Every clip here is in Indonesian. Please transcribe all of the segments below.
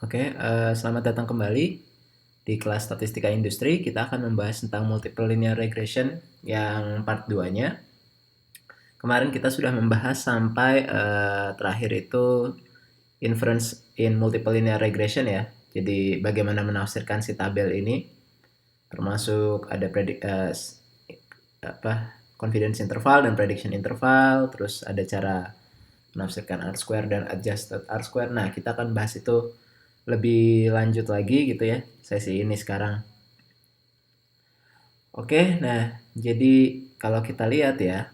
Oke, selamat datang kembali di kelas Statistika Industri. Kita akan membahas tentang Multiple Linear Regression yang part 2-nya. Kemarin kita sudah membahas sampai terakhir itu Inference in Multiple Linear Regression ya. Jadi bagaimana menafsirkan si tabel ini, termasuk ada confidence interval dan prediction interval, terus ada cara menafsirkan R-square dan adjusted R-square. Nah, kita akan bahas itu lebih lanjut lagi gitu ya, sesi ini sekarang. Oke, nah jadi kalau kita lihat ya,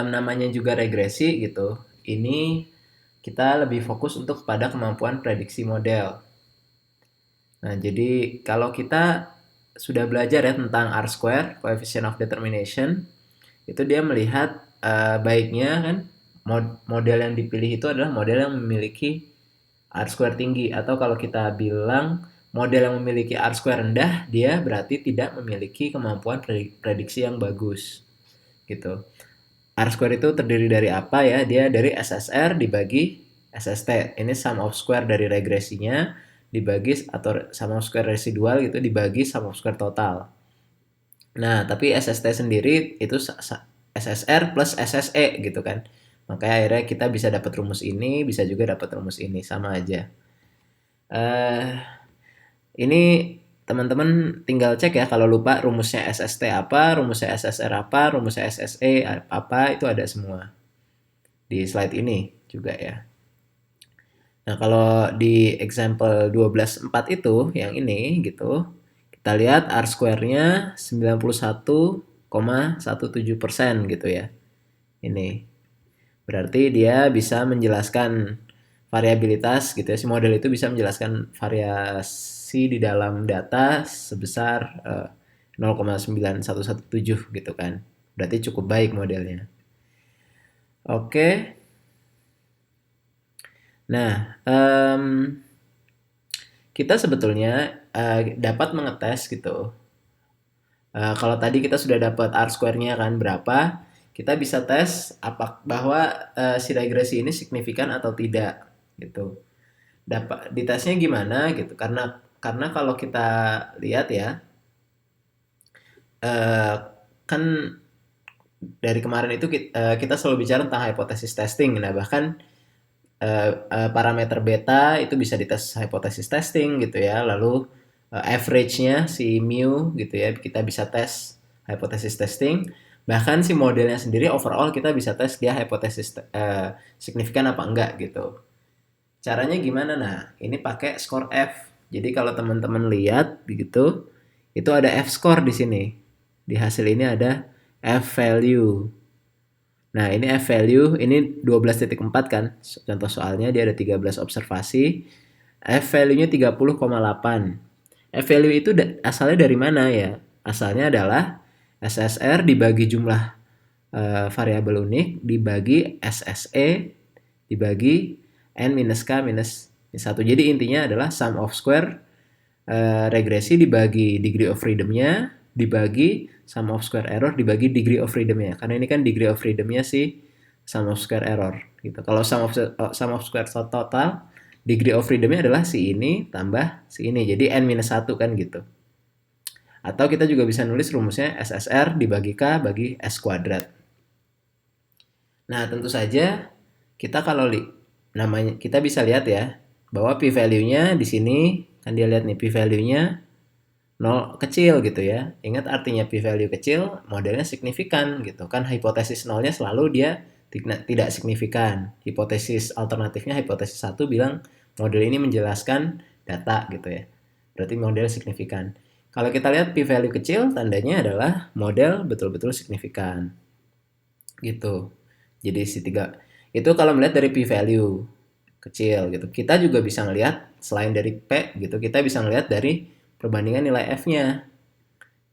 namanya juga regresi gitu. Ini kita lebih fokus untuk pada kemampuan prediksi model. Nah, jadi kalau kita sudah belajar ya tentang R-square, coefficient of determination, itu dia melihat baiknya kan model yang dipilih itu adalah model yang memiliki R-square tinggi, atau kalau kita bilang model yang memiliki R-square rendah, dia berarti tidak memiliki kemampuan prediksi yang bagus gitu. R-square itu terdiri dari apa ya? Dia dari SSR dibagi SST. Ini sum of square dari regresinya dibagi, atau sum of square residual gitu, dibagi sum of square total. Nah, tapi SST sendiri itu SSR plus SSE gitu kan. Makanya akhirnya kita bisa dapat rumus ini, bisa juga dapat rumus ini, sama aja. Ini teman-teman tinggal cek ya, kalau lupa rumusnya SST apa, rumusnya SSR apa, rumusnya SSE apa, itu ada semua di slide ini juga ya. Nah, kalau di example 12.4 itu, yang ini gitu, kita lihat R-square-nya 91,17% gitu ya. Ini. Berarti dia bisa menjelaskan variabilitas gitu ya. Si model itu bisa menjelaskan variasi di dalam data sebesar 0,9117 gitu kan. Berarti cukup baik modelnya. Oke. Nah, kita sebetulnya dapat mengetes gitu. Kalau tadi kita sudah dapat R-square-nya kan berapa, kita bisa tes bahwa si regresi ini signifikan atau tidak gitu. Dapat ditesnya gimana gitu, karena kalau kita lihat ya, kan dari kemarin itu kita selalu bicara tentang hypothesis testing. Nah, bahkan parameter beta itu bisa dites hypothesis testing gitu ya. Lalu average-nya si mu gitu ya, kita bisa tes hypothesis testing. Bahkan si modelnya sendiri overall kita bisa tes dia hypothesis signifikan apa enggak gitu. Caranya gimana? Nah, ini pakai skor F. Jadi kalau teman-teman lihat begitu, itu ada F score di sini. Di hasil ini ada F value. Nah, ini F value, ini 12.4 kan. Contoh soalnya dia ada 13 observasi. F value-nya 30,8. F value itu asalnya dari mana ya? Asalnya adalah SSR dibagi jumlah variabel unik dibagi SSE dibagi N minus K minus 1. Jadi intinya adalah sum of square regresi dibagi degree of freedom-nya dibagi sum of square error dibagi degree of freedom-nya. Karena ini kan degree of freedom-nya si sum of square error gitu. Kalau sum of square total, degree of freedom-nya adalah si ini tambah si ini. Jadi N minus 1 kan gitu. Atau kita juga bisa nulis rumusnya SSR dibagi K bagi S kuadrat. Nah, tentu saja kita kalau namanya kita bisa lihat ya bahwa p value-nya di sini kan dia lihat nih p value-nya 0 kecil gitu ya. Ingat artinya p value kecil, modelnya signifikan gitu kan. Hipotesis nolnya selalu dia tidak signifikan. Hipotesis alternatifnya hipotesis 1 bilang model ini menjelaskan data gitu ya. Berarti model signifikan. Kalau kita lihat p value kecil, tandanya adalah model betul-betul signifikan. Gitu. Jadi si tiga itu kalau melihat dari p value kecil gitu. Kita juga bisa ngelihat selain dari p gitu, kita bisa ngelihat dari perbandingan nilai f-nya.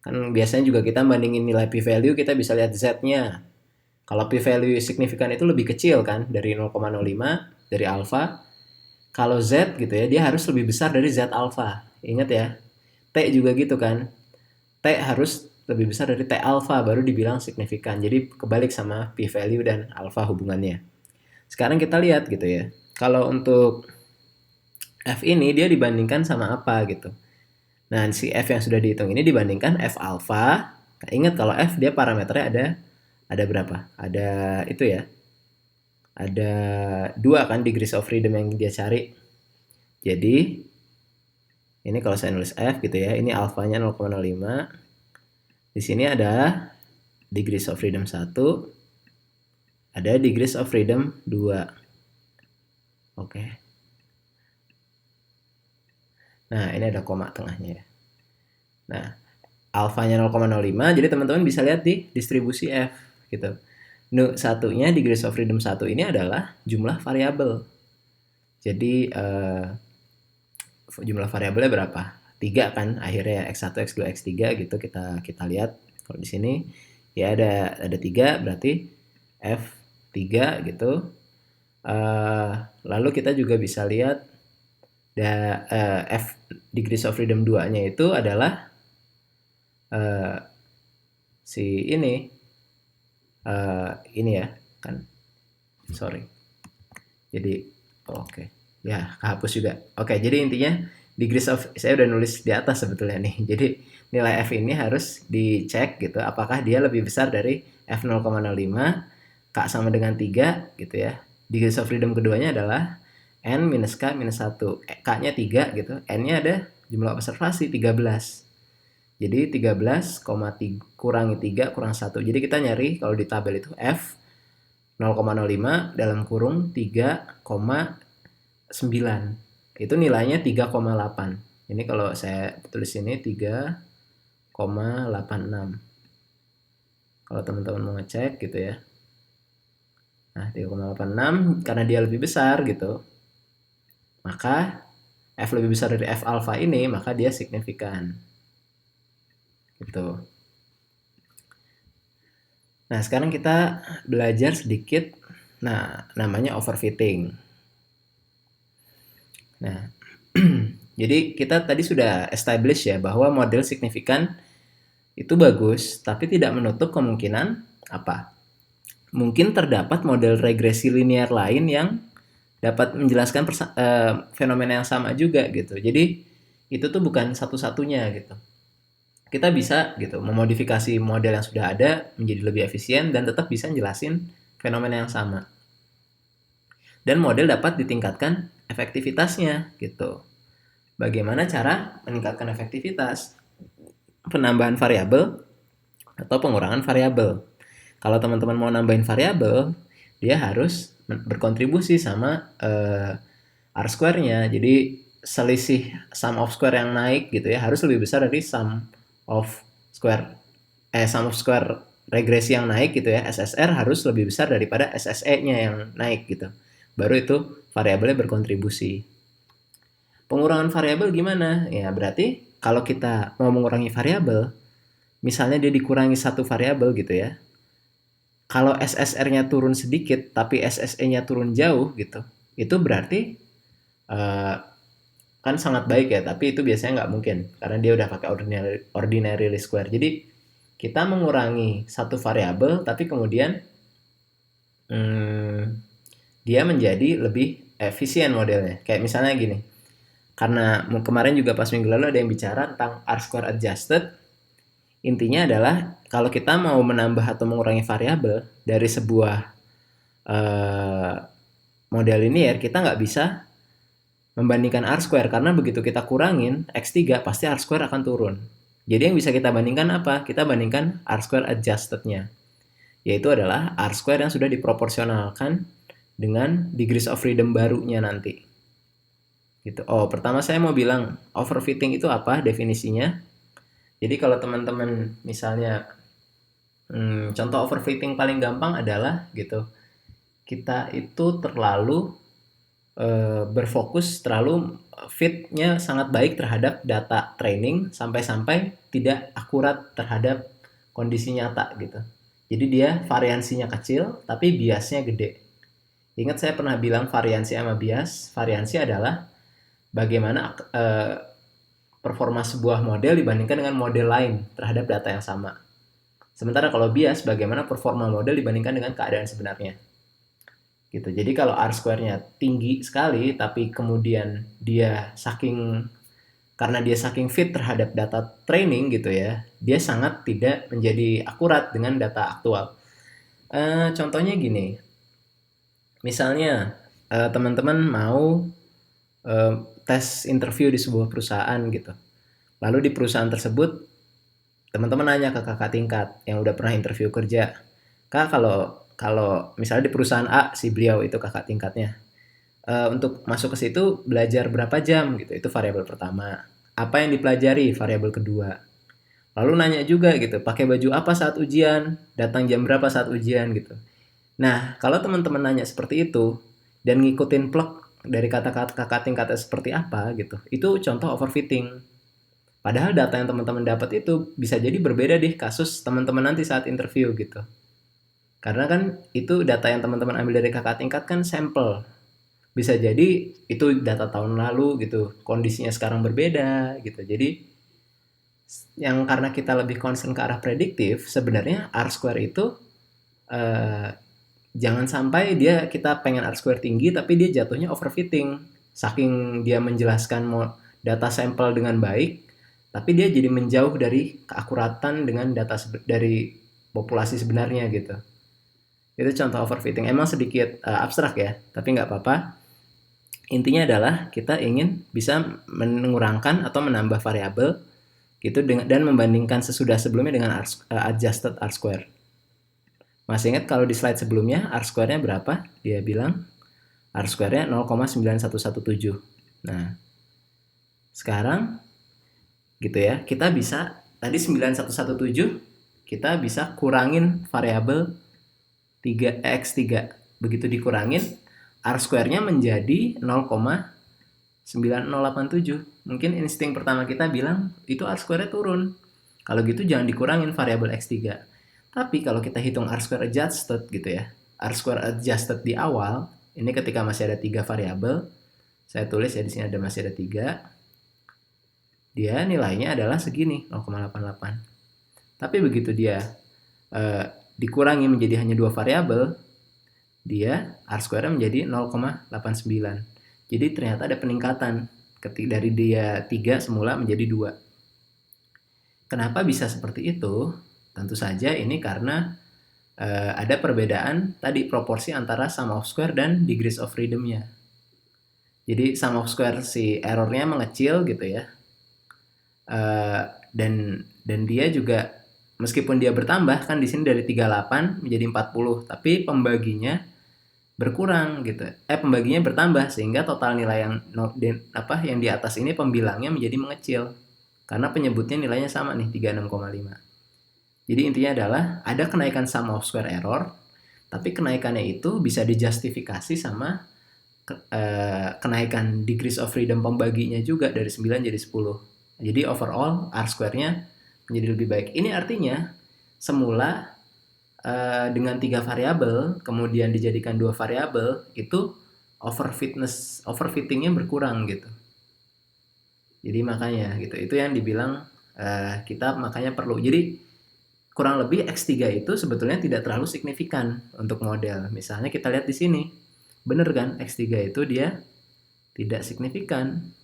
Kan biasanya juga kita bandingin nilai p value, kita bisa lihat z-nya. Kalau p value signifikan itu lebih kecil kan dari 0,05 dari alfa. Kalau z gitu ya, dia harus lebih besar dari z alfa. Ingat ya. T juga gitu kan. T harus lebih besar dari T alpha baru dibilang signifikan. Jadi kebalik sama p value dan alpha hubungannya. Sekarang kita lihat gitu ya. Kalau untuk F ini dia dibandingkan sama apa gitu. Nah, si F yang sudah dihitung ini dibandingkan F alpha. Nah, ingat kalau F dia parameternya ada berapa? Ada itu ya. Ada 2 kan degrees of freedom yang dia cari. Jadi ini kalau saya nulis F gitu ya, ini alfanya 0,05. Di sini ada degrees of freedom 1, ada degrees of freedom 2. Oke. Nah, ini ada koma tengahnya ya. Nah, alfanya 0,05, jadi teman-teman bisa lihat di distribusi F gitu. Satunya degrees of freedom 1 ini adalah jumlah variabel. Jadi jumlah variabelnya berapa? 3 kan akhirnya X1, X2, X3 gitu kita lihat. Kalau di sini ya ada 3 berarti F3 gitu. Lalu kita juga bisa lihat F degrees of freedom 2-nya itu adalah si ini ya kan, sorry, jadi oke. Ya kehapus juga. Oke, jadi intinya degrees of, saya udah nulis di atas sebetulnya nih, jadi nilai F ini harus dicek gitu apakah dia lebih besar dari F 0,05, K sama dengan 3 gitu ya. Degrees of freedom keduanya adalah N minus K minus 1, K nya 3 gitu, N nya ada jumlah observasi 13. Jadi 13, kurangi 3 kurang 1. Jadi kita nyari kalau di tabel itu F 0,05 dalam kurung 3,9. Itu nilainya 3,8. Ini kalau saya tulis ini 3,86. Kalau teman-teman mau ngecek gitu ya. Nah, 3,86 karena dia lebih besar gitu. Maka F lebih besar dari F alpha ini, maka dia signifikan. Gitu. Nah, sekarang kita belajar sedikit, nah, namanya overfitting. Nah, jadi kita tadi sudah establish ya bahwa model signifikan itu bagus, tapi tidak menutup kemungkinan apa? Mungkin terdapat model regresi linear lain yang dapat menjelaskan fenomena yang sama juga gitu. Jadi itu tuh bukan satu-satunya gitu. Kita bisa gitu memodifikasi model yang sudah ada menjadi lebih efisien dan tetap bisa jelasin fenomena yang sama. Dan model dapat ditingkatkan efektivitasnya gitu. Bagaimana cara meningkatkan efektivitas? Penambahan variabel atau pengurangan variabel. Kalau teman-teman mau nambahin variabel, dia harus berkontribusi sama R square-nya. Jadi selisih sum of square yang naik gitu ya harus lebih besar dari sum of square regresi yang naik gitu ya. SSR harus lebih besar daripada SSE-nya yang naik gitu. Baru itu variabelnya berkontribusi. Pengurangan variabel gimana? Ya berarti kalau kita mau mengurangi variabel, misalnya dia dikurangi satu variabel gitu ya. Kalau SSR-nya turun sedikit tapi SSE-nya turun jauh gitu, itu berarti kan sangat baik ya, tapi itu biasanya nggak mungkin karena dia udah pakai ordinary least square. Jadi kita mengurangi satu variabel tapi kemudian dia menjadi lebih efisien modelnya. Kayak misalnya gini, karena kemarin juga pas minggu lalu ada yang bicara tentang R square adjusted. Intinya adalah kalau kita mau menambah atau mengurangi variabel dari sebuah model linear, kita nggak bisa membandingkan R square karena begitu kita kurangin X3 pasti R square akan turun. Jadi yang bisa kita bandingkan apa? Kita bandingkan R square adjusted-nya, yaitu adalah R square yang sudah diproporsionalkan dengan degrees of freedom barunya nanti. Gitu. Oh, pertama saya mau bilang overfitting itu apa definisinya. Jadi kalau teman-teman misalnya contoh overfitting paling gampang adalah gitu, kita itu terlalu berfokus, terlalu fitnya sangat baik terhadap data training sampai-sampai tidak akurat terhadap kondisi nyata gitu. Jadi dia variansinya kecil tapi biasnya gede. Ingat saya pernah bilang variansi sama bias. Variansi adalah bagaimana performa sebuah model dibandingkan dengan model lain terhadap data yang sama. Sementara kalau bias, bagaimana performa model dibandingkan dengan keadaan sebenarnya. gitu. Jadi kalau R-square-nya tinggi sekali, tapi kemudian karena dia saking fit terhadap data training gitu ya, dia sangat tidak menjadi akurat dengan data aktual. Contohnya gini, misalnya teman-teman mau eh, tes interview di sebuah perusahaan gitu. Lalu di perusahaan tersebut teman-teman nanya ke kakak tingkat yang udah pernah interview kerja, kak, kalau kalau misalnya di perusahaan A, si beliau itu kakak tingkatnya, untuk masuk ke situ belajar berapa jam gitu, itu variabel pertama. Apa yang dipelajari, variabel kedua. Lalu nanya juga gitu, pakai baju apa saat ujian, datang jam berapa saat ujian gitu. Nah, kalau teman-teman nanya seperti itu dan ngikutin plek dari kata-kata kakak tingkatnya seperti apa gitu, itu contoh overfitting. Padahal data yang teman-teman dapat itu bisa jadi berbeda di kasus teman-teman nanti saat interview gitu. Karena kan itu data yang teman-teman ambil dari kakak tingkat kan sampel. Bisa jadi itu data tahun lalu gitu, kondisinya sekarang berbeda gitu. Jadi yang karena kita lebih concern ke arah prediktif, sebenarnya R square itu eh, jangan sampai kita pengen R square tinggi tapi dia jatuhnya overfitting. Saking dia menjelaskan data sampel dengan baik, tapi dia jadi menjauh dari keakuratan dengan data dari populasi sebenarnya gitu. Itu contoh overfitting. Emang sedikit abstrak ya, tapi nggak apa-apa. Intinya adalah kita ingin bisa mengurangkan atau menambah variabel gitu dan membandingkan sesudah sebelumnya dengan adjusted R square. Masih ingat kalau di slide sebelumnya R square-nya berapa? Dia bilang R square-nya 0,9117. Nah, sekarang gitu ya, kita bisa tadi 9117 kita bisa kurangin variabel 3x3. Begitu dikurangin, R square-nya menjadi 0,9087. Mungkin insting pertama kita bilang itu R square-nya turun. Kalau gitu jangan dikurangin variabel x3. Tapi kalau kita hitung R square adjusted gitu ya, R square adjusted di awal, ini ketika masih ada 3 variabel, saya tulis ya di sini masih ada 3, dia nilainya adalah segini, 0,88. Tapi begitu dia dikurangi menjadi hanya 2 variabel, dia R square menjadi 0,89. Jadi ternyata ada peningkatan dari dia 3 semula menjadi 2. Kenapa bisa seperti itu? Tentu saja ini karena ada perbedaan tadi proporsi antara sum of square dan degrees of freedom-nya. Jadi sum of square si errornya mengecil gitu ya. Dan dia juga meskipun dia bertambah kan di sini dari 38 menjadi 40, tapi pembaginya berkurang gitu. Pembaginya bertambah sehingga total nilai yang di atas ini pembilangnya menjadi mengecil. Karena penyebutnya nilainya sama nih 36,5. Jadi intinya adalah ada kenaikan sum of square error, tapi kenaikannya itu bisa dijustifikasi sama kenaikan degrees of freedom pembaginya juga dari 9 jadi 10. Jadi overall R square-nya menjadi lebih baik. Ini artinya semula dengan 3 variabel kemudian dijadikan 2 variabel itu overfittingnya berkurang gitu. Jadi makanya gitu. Itu yang dibilang kita makanya perlu. Jadi kurang lebih X3 itu sebetulnya tidak terlalu signifikan untuk model. Misalnya kita lihat di sini. Bener kan? X3 itu dia tidak signifikan.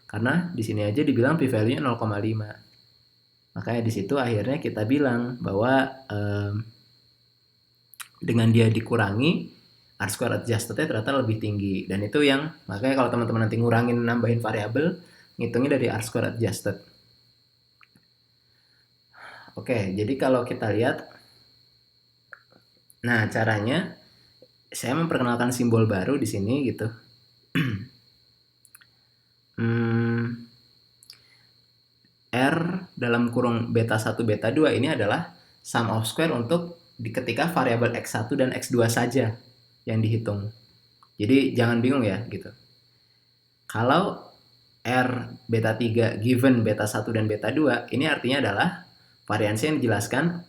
Karena di sini aja dibilang p-value-nya 0,5. Makanya di situ akhirnya kita bilang bahwa dengan dia dikurangi R square adjustednya ternyata lebih tinggi. Dan itu yang makanya kalau teman-teman nanti ngurangin nambahin variabel, ngitungnya dari R square adjusted. Oke, jadi kalau kita lihat, nah caranya saya memperkenalkan simbol baru di sini gitu. R dalam kurung beta 1 beta 2 ini adalah sum of square untuk ketika variabel x1 dan x2 saja yang dihitung. Jadi jangan bingung ya gitu. Kalau R beta 3 given beta 1 dan beta 2, ini artinya adalah variansi yang dijelaskan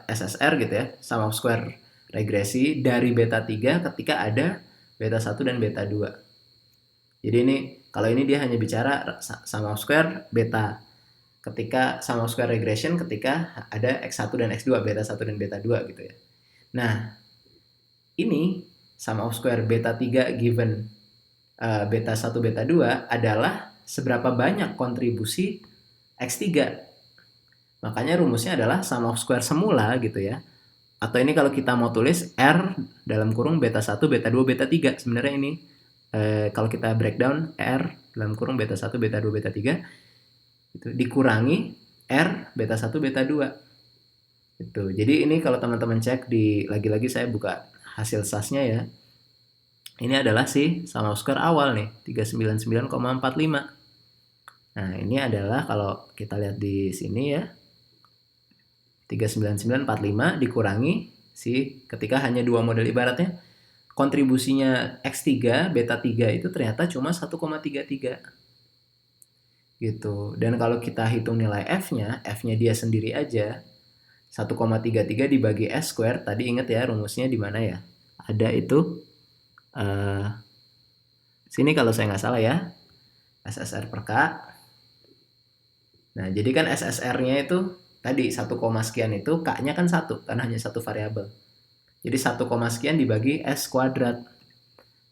SSR gitu ya, sum of square regresi dari beta 3 ketika ada beta 1 dan beta 2. Jadi ini kalau ini dia hanya bicara sum of square beta ketika sum of square regression ketika ada x1 dan x2, beta 1 dan beta 2 gitu ya. Nah, ini sum of square beta 3 given beta 1 beta 2 adalah seberapa banyak kontribusi X3. Makanya rumusnya adalah sum of square semula gitu ya. Atau ini kalau kita mau tulis R dalam kurung beta 1, beta 2, beta 3. Sebenarnya ini kalau kita breakdown R dalam kurung beta 1, beta 2, beta 3 itu dikurangi R beta 1, beta 2. Itu. Jadi ini kalau teman-teman cek di lagi-lagi saya buka hasil SAS-nya ya. Ini adalah si sum of square awal nih, 399,45. Nah, ini adalah kalau kita lihat di sini ya. 39945 dikurangi si ketika hanya dua model ibaratnya kontribusinya X3 beta 3 itu ternyata cuma 1,33 gitu. Dan kalau kita hitung nilai F-nya dia sendiri aja 1,33 dibagi S square. Tadi ingat ya rumusnya di mana ya? Ada itu sini kalau saya nggak salah ya. SSR per K. Nah, jadi kan SSR-nya itu tadi 1, sekian itu K-nya kan 1 karena hanya satu variabel. Jadi 1, sekian dibagi S kuadrat.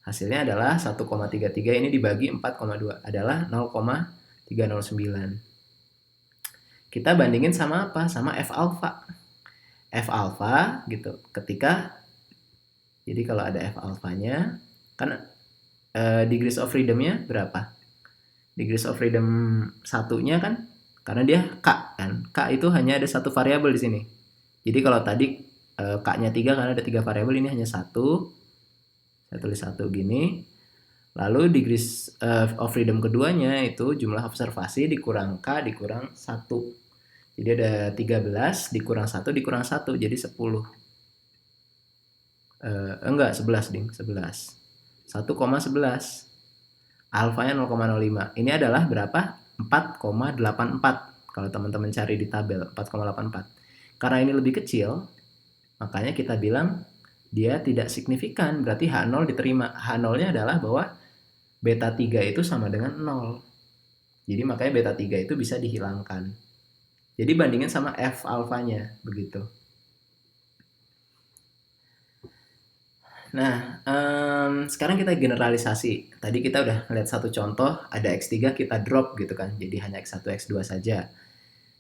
Hasilnya adalah 1,33 ini dibagi 4,2 adalah 0,309. Kita bandingin sama apa? Sama F alpha. F alpha gitu. Jadi kalau ada F alpha-nya kan degrees of freedom-nya berapa? Degrees of freedom satunya kan karena dia K kan. K itu hanya ada satu variabel di sini. Jadi kalau tadi K-nya 3 karena ada 3 variabel, ini hanya satu. Saya tulis 1 gini. Lalu degrees of freedom keduanya itu jumlah observasi dikurang K dikurang 1. Jadi ada 13 dikurang 1 dikurang 1 jadi 10. Enggak, 11 ding, 11. 1,11. Alfanya 0,05. Ini adalah berapa? 4,84 kalau teman-teman cari di tabel 4,84. Karena ini lebih kecil, makanya kita bilang dia tidak signifikan, berarti H0 diterima. H0-nya adalah bahwa beta 3 itu sama dengan 0. Jadi makanya beta 3 itu bisa dihilangkan. Jadi bandingin sama F alfanya, begitu. Nah, sekarang kita generalisasi. Tadi kita udah lihat satu contoh, ada X3 kita drop gitu kan, jadi hanya X1, X2 saja.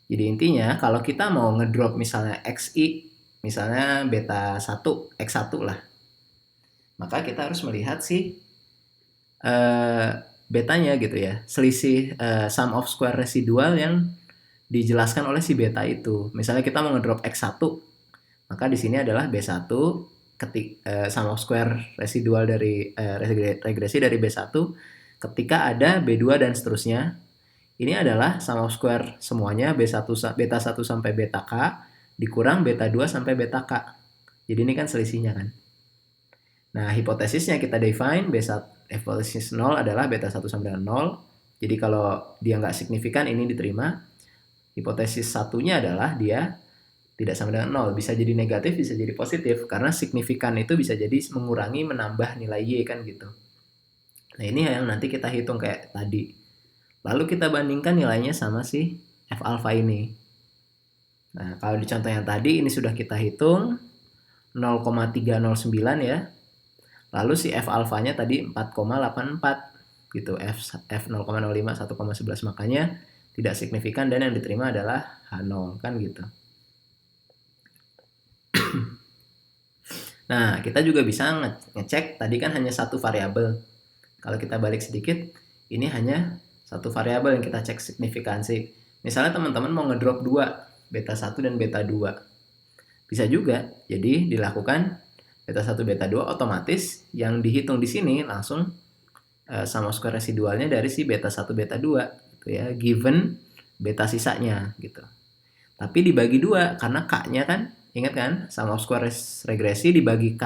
Jadi intinya kalau kita mau ngedrop misalnya XI, misalnya beta 1, X1 lah. Maka kita harus melihat si betanya gitu ya, selisih sum of square residual yang dijelaskan oleh si beta itu. Misalnya kita mau ngedrop X1, maka di sini adalah B1 sum of square residual dari regresi dari B1 ketika ada B2 dan seterusnya. Ini adalah sum of square semuanya beta 1 sampai beta K dikurang beta 2 sampai beta K. Jadi ini kan selisihnya kan. Nah, hipotesisnya kita define hipotesis 0 adalah beta 1 sampai dengan 0. Jadi kalau dia nggak signifikan ini diterima. Hipotesis satunya adalah dia tidak sama dengan 0, bisa jadi negatif, bisa jadi positif, karena signifikan itu bisa jadi mengurangi, menambah nilai Y kan gitu. Nah ini yang nanti kita hitung kayak tadi. Lalu kita bandingkan nilainya sama si F alpha ini. Nah kalau di contoh yang tadi ini sudah kita hitung 0,309 ya. Lalu si F alfanya tadi 4,84 gitu. F 0,05 1,11, makanya tidak signifikan dan yang diterima adalah H0 kan gitu. Nah, kita juga bisa ngecek, tadi kan hanya satu variabel. Kalau kita balik sedikit, ini hanya satu variabel yang kita cek signifikansi. Misalnya teman-teman mau ngedrop 2, beta 1 dan beta 2. Bisa juga, jadi dilakukan beta 1, beta 2, otomatis yang dihitung di sini langsung sum of square residualnya dari si beta 1, beta 2. Gitu ya, given beta sisanya gitu. Tapi dibagi 2, karena K-nya kan ingat kan, sum of square regresi dibagi K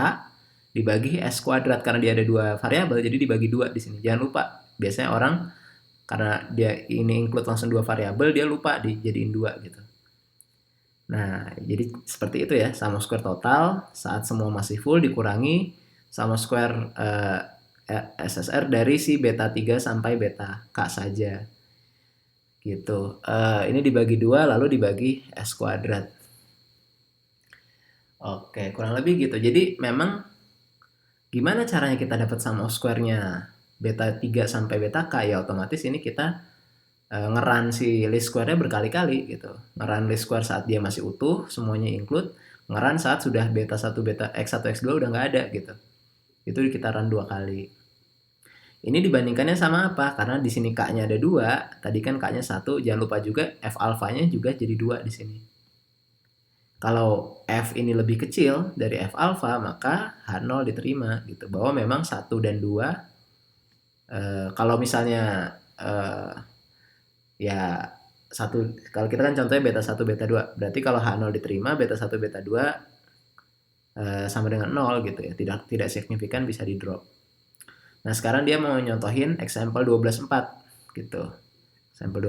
dibagi S kuadrat karena dia ada 2 variabel, jadi dibagi 2 di sini. Jangan lupa, biasanya orang karena dia ini include langsung 2 variabel, dia lupa dijadiin 2 gitu. Nah, jadi seperti itu ya, sum of square total saat semua masih full dikurangi sum of square SSR dari si beta 3 sampai beta K saja. Gitu. Ini dibagi 2 lalu dibagi S kuadrat. Oke, kurang lebih gitu. Jadi memang Gimana caranya kita dapat sum of square-nya beta 3 sampai beta k? Ya otomatis ini kita ngeran si least square-nya berkali-kali gitu. Ngeran least square saat dia masih utuh, semuanya include. Ngeran saat sudah beta 1, beta x1, x2 udah nggak ada gitu. Itu kita run 2 kali. Ini dibandingkannya sama apa? Karena di sini k-nya ada 2, tadi kan k-nya 1, jangan lupa juga f alfanya juga jadi 2 di sini. Kalau f ini lebih kecil dari f alfa, maka H0 diterima gitu. Bahwa memang 1 dan 2 kalau misalnya ya satu, kalau kita kan contohnya beta 1 beta 2, berarti kalau H0 diterima, beta 1 beta 2 sama dengan 0 gitu ya, tidak signifikan, bisa di drop. Nah sekarang dia mau nyontohin example 12.4 gitu. Sampel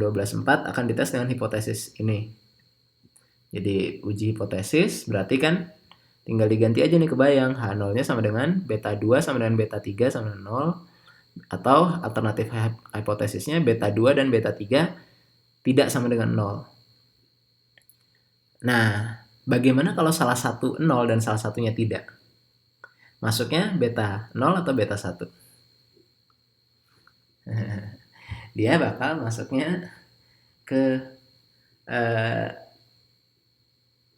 12.4 akan dites dengan hipotesis ini. Jadi uji hipotesis berarti kan tinggal diganti aja nih, kebayang H0 nya sama dengan beta 2 sama dengan beta 3 sama dengan 0. Atau alternatif hipotesisnya beta 2 dan beta 3 tidak sama dengan 0. Nah, bagaimana kalau salah satu 0 dan salah satunya tidak? Masuknya beta 0 atau beta 1? Dia bakal masuknya ke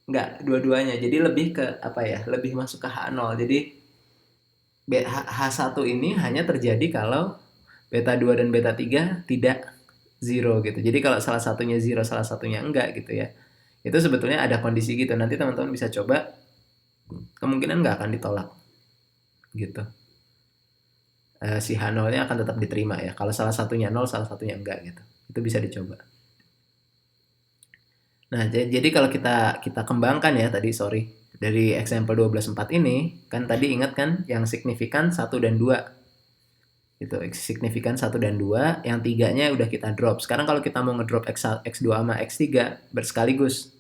enggak, dua-duanya. Jadi lebih ke apa ya? Lebih masuk ke H0. Jadi H1 ini hanya terjadi kalau beta 2 dan beta 3 tidak zero gitu. Jadi kalau salah satunya zero, salah satunya enggak gitu ya. Itu sebetulnya ada kondisi gitu. Nanti teman-teman bisa coba, kemungkinan nggak akan ditolak gitu. Si H0-nya akan tetap diterima ya. Kalau salah satunya 0, salah satunya enggak gitu. Itu bisa dicoba. Nah, jadi kalau kita kembangkan ya tadi, dari example 12.4 ini, kan tadi ingat kan yang signifikan 1 dan 2. Gitu, signifikan 1 dan 2, yang 3-nya udah kita drop. Sekarang kalau kita mau ngedrop X2 sama X3 bersekaligus.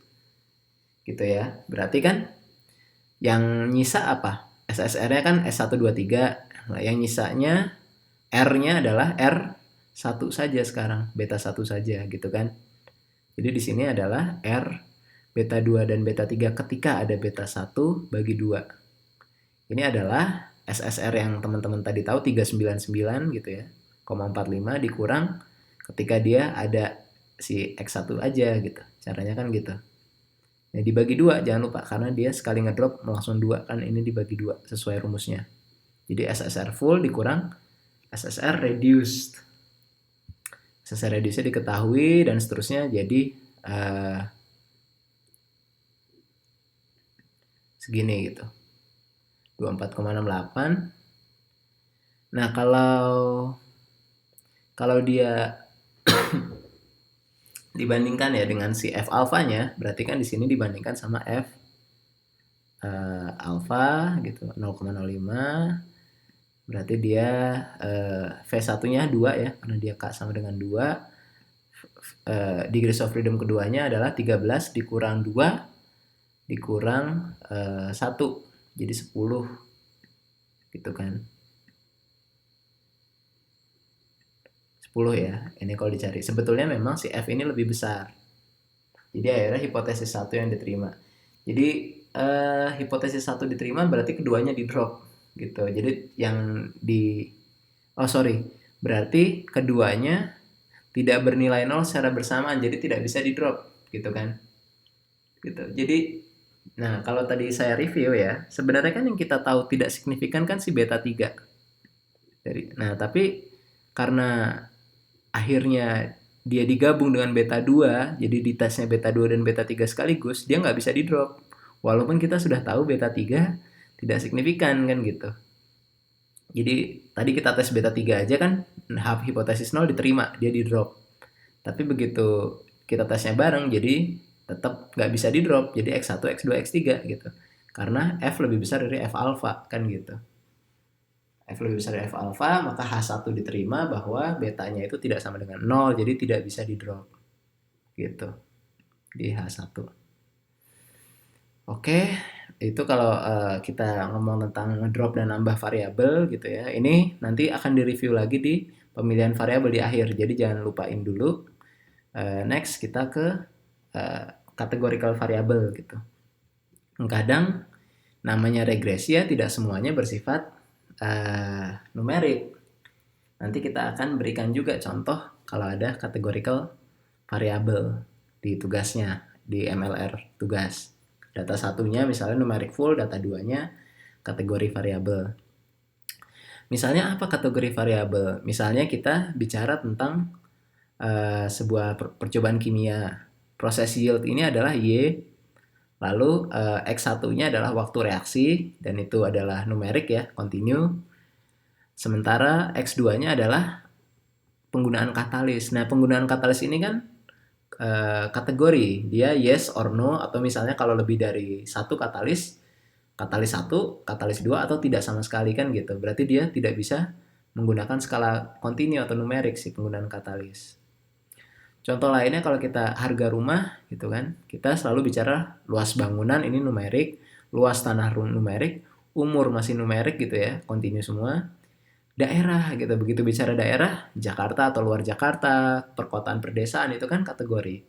Gitu ya. Berarti kan yang nyisa apa? SSR-nya kan S1, 2, 3. Nah, yang nyisanya R-nya adalah R1 saja sekarang, beta 1 saja gitu kan. Jadi di sini adalah R beta 2 dan beta 3 ketika ada beta 1 bagi 2. Ini adalah SSR yang teman-teman tadi tahu 399 gitu ya, 0,45 dikurang ketika dia ada si X1 aja gitu. Caranya kan gitu. Nah, dibagi 2 jangan lupa, karena dia sekali ngedrop langsung 2 kan, ini dibagi 2 sesuai rumusnya. Jadi SSR full dikurang SSR reduced. SSR reduced diketahui dan seterusnya, jadi segini gitu. 24,68. Nah, kalau dia dibandingkan ya dengan si F alfanya, berarti kan di sini dibandingkan sama F alfa gitu, 0,05. Berarti dia V1-nya 2 ya, karena dia K sama dengan 2. Degrees of freedom keduanya adalah 13 dikurang 2 dikurang 1. Jadi 10 gitu kan. 10 ya. Ini kalau dicari. Sebetulnya memang si F ini lebih besar. Jadi akhirnya hipotesis 1 yang diterima. Jadi hipotesis 1 diterima berarti keduanya di drop gitu. Jadi berarti keduanya tidak bernilai 0 secara bersamaan, jadi tidak bisa di drop gitu kan. Gitu. Jadi nah, kalau tadi saya review ya, sebenarnya kan yang kita tahu tidak signifikan kan si beta 3. Nah, tapi karena akhirnya dia digabung dengan beta 2, jadi di tesnya beta 2 dan beta 3 sekaligus, dia nggak bisa di drop. Walaupun kita sudah tahu beta 3 tidak signifikan kan gitu. Jadi tadi kita tes beta 3 aja kan, hipotesis 0 diterima, dia di drop. Tapi begitu kita tesnya bareng, jadi tetap nggak bisa di drop, jadi X1, X2, X3 gitu. Karena F lebih besar dari F alpha kan gitu. F lebih besar dari F alpha, maka H1 diterima bahwa betanya itu tidak sama dengan 0, jadi tidak bisa di drop. Gitu. Di H1. Oke, itu kalau kita ngomong tentang ngedrop dan nambah variabel gitu ya. Ini nanti akan direview lagi di pemilihan variabel di akhir, jadi jangan lupain dulu. Next kita ke categorical variable gitu. Kadang namanya regresi ya tidak semuanya bersifat numerik. Nanti kita akan berikan juga contoh kalau ada categorical variable di tugasnya, di MLR tugas. Data satunya misalnya numeric full, data duanya kategori variabel. Misalnya apa kategori variabel? Misalnya kita bicara tentang sebuah percobaan kimia. Proses yield ini adalah Y, lalu X1-nya adalah waktu reaksi, dan itu adalah numerik ya, continue. Sementara X2-nya adalah penggunaan katalis. Nah, penggunaan katalis ini kan kategori, dia yes or no, atau misalnya kalau lebih dari satu katalis 1, katalis 2, atau tidak sama sekali kan gitu. Berarti dia tidak bisa menggunakan skala kontinu atau numerik sih penggunaan katalis. Contoh lainnya kalau kita harga rumah gitu kan, kita selalu bicara luas bangunan ini numerik, luas tanah numerik, umur masih numerik gitu ya, kontinu semua. Daerah gitu, begitu bicara daerah, Jakarta atau luar Jakarta, perkotaan perdesaan itu kan kategori.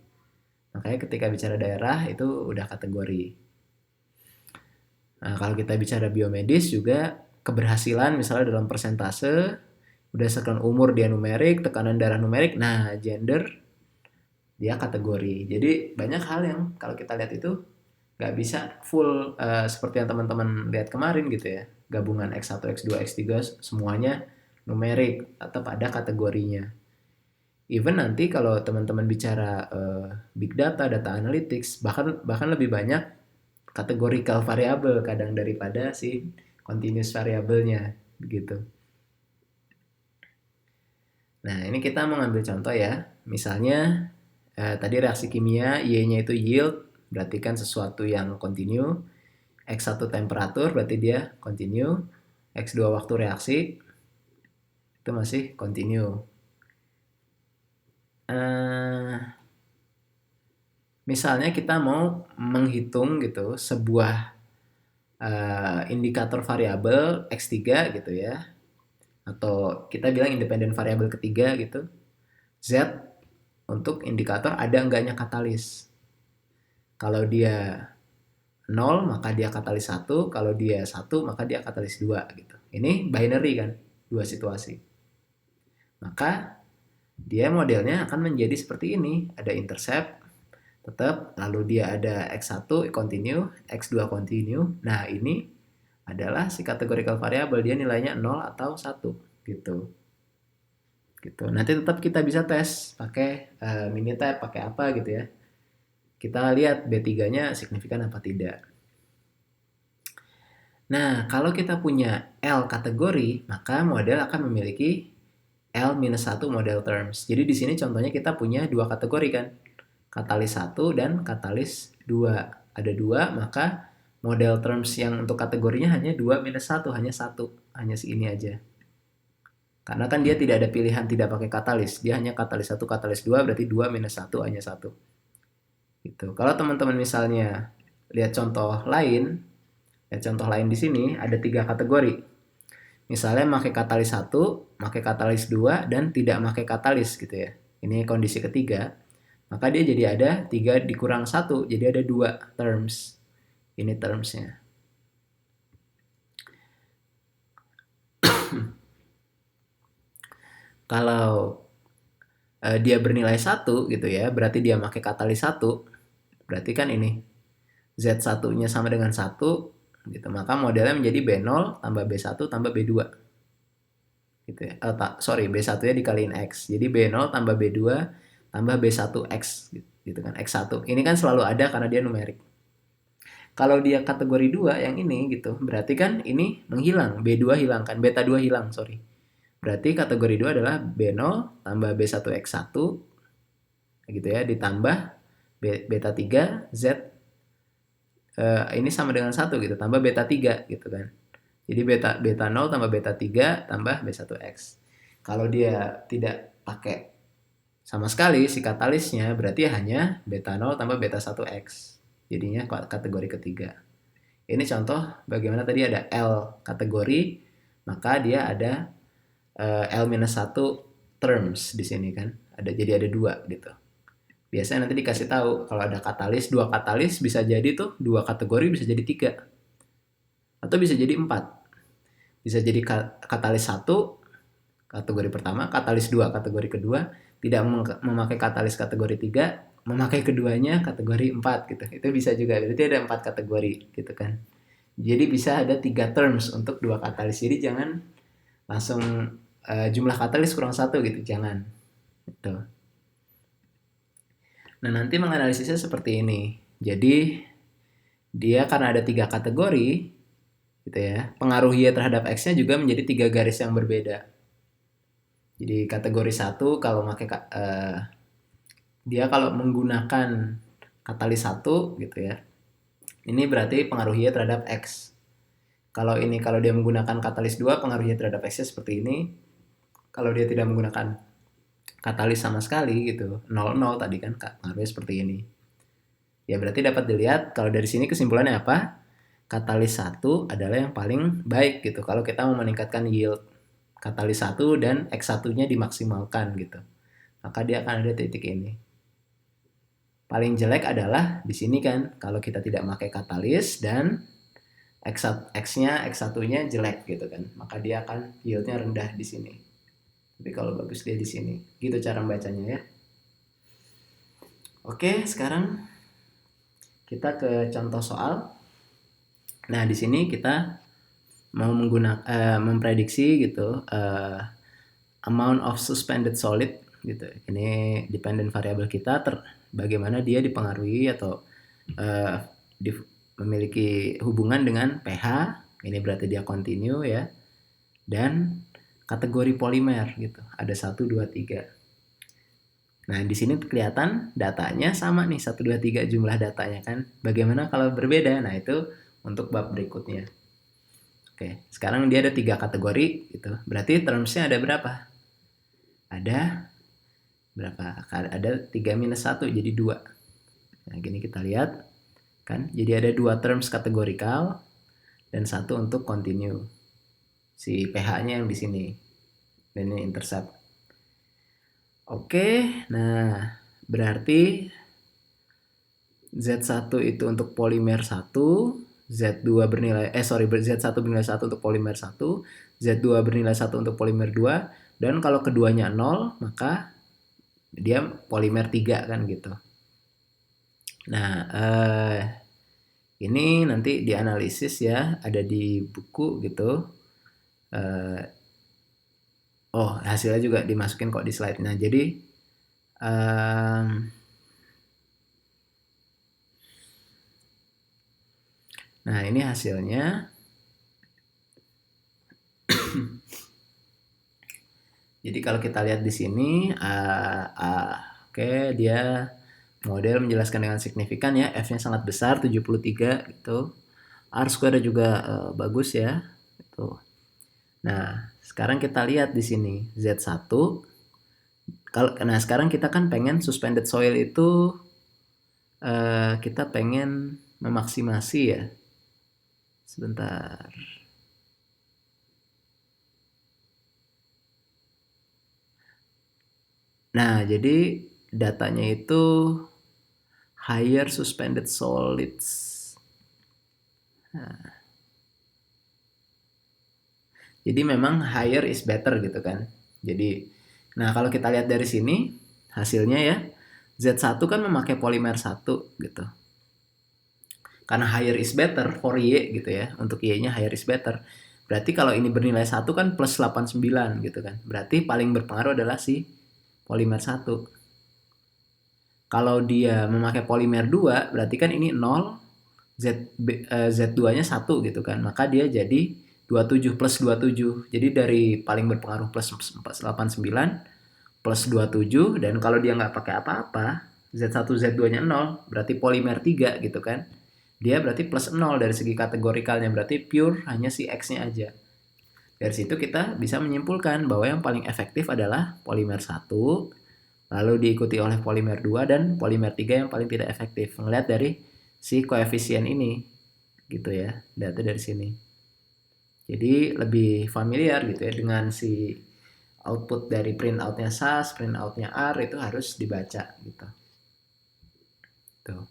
Makanya ketika bicara daerah itu udah kategori. Nah, kalau kita bicara biomedis juga keberhasilan misalnya dalam persentase, berdasarkan umur dia numerik, tekanan darah numerik, nah gender dia kategori. Jadi banyak hal yang kalau kita lihat itu nggak bisa full seperti yang teman-teman lihat kemarin gitu ya. Gabungan X1, X2, X3 semuanya numerik atau pada kategorinya. Even nanti kalau teman-teman bicara big data, data analytics, bahkan lebih banyak categorical variable kadang daripada si continuous variabelnya begitu. Nah, ini kita mau ngambil contoh ya. Misalnya tadi reaksi kimia Y-nya itu yield, berarti kan sesuatu yang continue. X1 temperatur berarti dia continue. X2 waktu reaksi itu masih continue. Misalnya kita mau menghitung gitu sebuah indikator variabel X3 gitu ya, atau kita bilang independen variabel ketiga gitu, Z untuk indikator ada enggaknya katalis. Kalau dia 0 maka dia katalis 1, kalau dia 1 maka dia katalis 2 gitu. Ini binary kan, dua situasi. Maka dia modelnya akan menjadi seperti ini, ada intercept tetap, lalu dia ada X1 continue, X2 continue. Nah, ini adalah si categorical variable, dia nilainya 0 atau 1 gitu. Gitu. Nanti tetap kita bisa tes pakai Minitab, pakai apa gitu ya. Kita lihat B3-nya signifikan apa tidak. Nah, kalau kita punya L kategori, maka model akan memiliki L-1 model terms. Jadi di sini contohnya kita punya dua kategori kan. Katalis 1 dan katalis 2. Ada 2, maka model terms yang untuk kategorinya hanya 2 minus 1, hanya 1. Hanya segini aja. Karena kan dia tidak ada pilihan tidak pakai katalis. Dia hanya katalis 1, katalis 2, berarti 2 minus 1 hanya 1. Gitu. Kalau teman-teman misalnya lihat contoh lain di sini ada 3 kategori. Misalnya pakai katalis 1, pakai katalis 2, dan tidak pakai katalis gitu ya. Ini kondisi ketiga. Maka dia jadi ada 3 dikurang 1, jadi ada 2 terms. Ini termsnya. Kalau dia bernilai 1 gitu ya, berarti dia pakai katalis 1, berarti kan ini Z1-nya sama dengan 1 gitu. Maka modelnya menjadi B0 tambah B1 tambah B2. Gitu ya. B1-nya dikaliin X. Jadi B0 tambah B2 tambah B1X gitu kan, X1. Ini kan selalu ada karena dia numerik. Kalau dia kategori 2 yang ini gitu, berarti kan ini menghilang, B2 hilang kan, beta 2 hilang, sorry. Berarti kategori 2 adalah B0 tambah B1X1 gitu ya, ditambah beta 3 Z ini sama dengan 1 gitu, tambah beta 3 gitu kan. Jadi beta 0 tambah beta 3 tambah B1X. Kalau dia tidak pakai sama sekali si katalisnya, berarti hanya beta 0 tambah beta 1X. Jadinya kategori ketiga. Ini contoh bagaimana tadi ada L kategori, maka dia ada L-1 terms di sini kan. Jadi ada 2 gitu. Biasanya nanti dikasih tahu kalau ada katalis, 2 katalis bisa jadi tuh 2 kategori bisa jadi 3. Atau bisa jadi 4. Bisa jadi katalis 1 kategori pertama, katalis 2 kategori kedua, tidak memakai katalis kategori 3, memakai keduanya kategori 4 gitu. Itu bisa juga. Berarti ada 4 kategori gitu kan. Jadi bisa ada 3 terms untuk 2 katalis. Jadi jangan langsung jumlah katalis kurang 1 gitu, jangan. Gitu. Nah, nanti menganalisisnya seperti ini. Jadi dia karena ada 3 kategori gitu ya, pengaruh Y terhadap X-nya juga menjadi 3 garis yang berbeda. Jadi kategori 1 kalau pakai dia kalau menggunakan katalis 1 gitu ya. Ini berarti pengaruh Y terhadap X. Kalau dia menggunakan katalis 2, pengaruh Y terhadap X-nya seperti ini. Kalau dia tidak menggunakan katalis sama sekali gitu, 0,0 tadi kan pengaruhnya seperti ini. Ya berarti dapat dilihat kalau dari sini kesimpulannya apa? Katalis 1 adalah yang paling baik gitu kalau kita mau meningkatkan yield. Katalis 1 dan X1-nya dimaksimalkan gitu. Maka dia akan ada titik ini. Paling jelek adalah di sini kan kalau kita tidak pakai katalis dan X-nya X1-nya jelek gitu kan. Maka dia akan yieldnya rendah di sini. Tapi kalau bagus dia di sini. Gitu cara membacanya ya. Oke, sekarang kita ke contoh soal. Nah, di sini kita mau memprediksi gitu amount of suspended solid gitu. Ini dependent variable kita bagaimana dia dipengaruhi atau memiliki hubungan dengan pH. Ini berarti dia continue ya. Dan kategori polimer gitu. Ada 1 2 3. Nah, di sini kelihatan datanya sama nih 1 2 3 jumlah datanya kan. Bagaimana kalau berbeda? Nah, itu untuk bab berikutnya. Oke, sekarang dia ada 3 kategori gitu. Berarti termsnya ada berapa? Ada berapa? Ada 3 minus 1 jadi 2. Nah, gini kita lihat kan. Jadi ada 2 terms kategorikal dan 1 untuk continue. Si pH-nya yang di sini. Dan ini intercept. Oke, nah berarti Z1 itu untuk polimer 1, Z2 bernilai Z1 bernilai 1 untuk polimer 1, Z2 bernilai 1 untuk polimer 2, dan kalau keduanya 0 maka dia polimer 3 kan gitu. Nah, ini nanti dianalisis ya, ada di buku gitu. Hasilnya juga dimasukin kok di slide. Nah, jadi nah ini hasilnya. Jadi kalau kita lihat di sini, oke, dia model menjelaskan dengan signifikan ya, F-nya sangat besar 73 gitu. R square juga bagus ya. Gitu. Nah, sekarang kita lihat di sini Z1. Nah, sekarang kita kan pengen suspended soil itu kita pengen memaksimasi ya. Sebentar. Nah, jadi datanya itu higher suspended solids. Nah. Jadi memang higher is better gitu kan. Jadi, nah kalau kita lihat dari sini hasilnya ya, Z1 kan memakai polimer 1 gitu. Karena higher is better for Y gitu ya. Untuk Y-nya higher is better. Berarti kalau ini bernilai 1 kan plus 89 gitu kan. Berarti paling berpengaruh adalah si polimer 1. Kalau dia memakai polimer 2, berarti kan ini 0, Z2-nya 1 gitu kan. Maka dia jadi 27 plus 27. Jadi dari paling berpengaruh plus 489 plus 27. Dan kalau dia nggak pakai apa-apa, Z1, Z2-nya 0, berarti polimer 3 gitu kan. Dia berarti plus 0 dari segi kategorikalnya. Berarti pure hanya si X-nya aja. Dari situ kita bisa menyimpulkan bahwa yang paling efektif adalah polimer 1, lalu diikuti oleh polimer 2 dan polimer 3 yang paling tidak efektif. Melihat dari si koefisien ini gitu ya, data dari sini. Jadi lebih familiar gitu ya dengan si output dari printoutnya SAS, printoutnya R itu harus dibaca gitu. Tuh.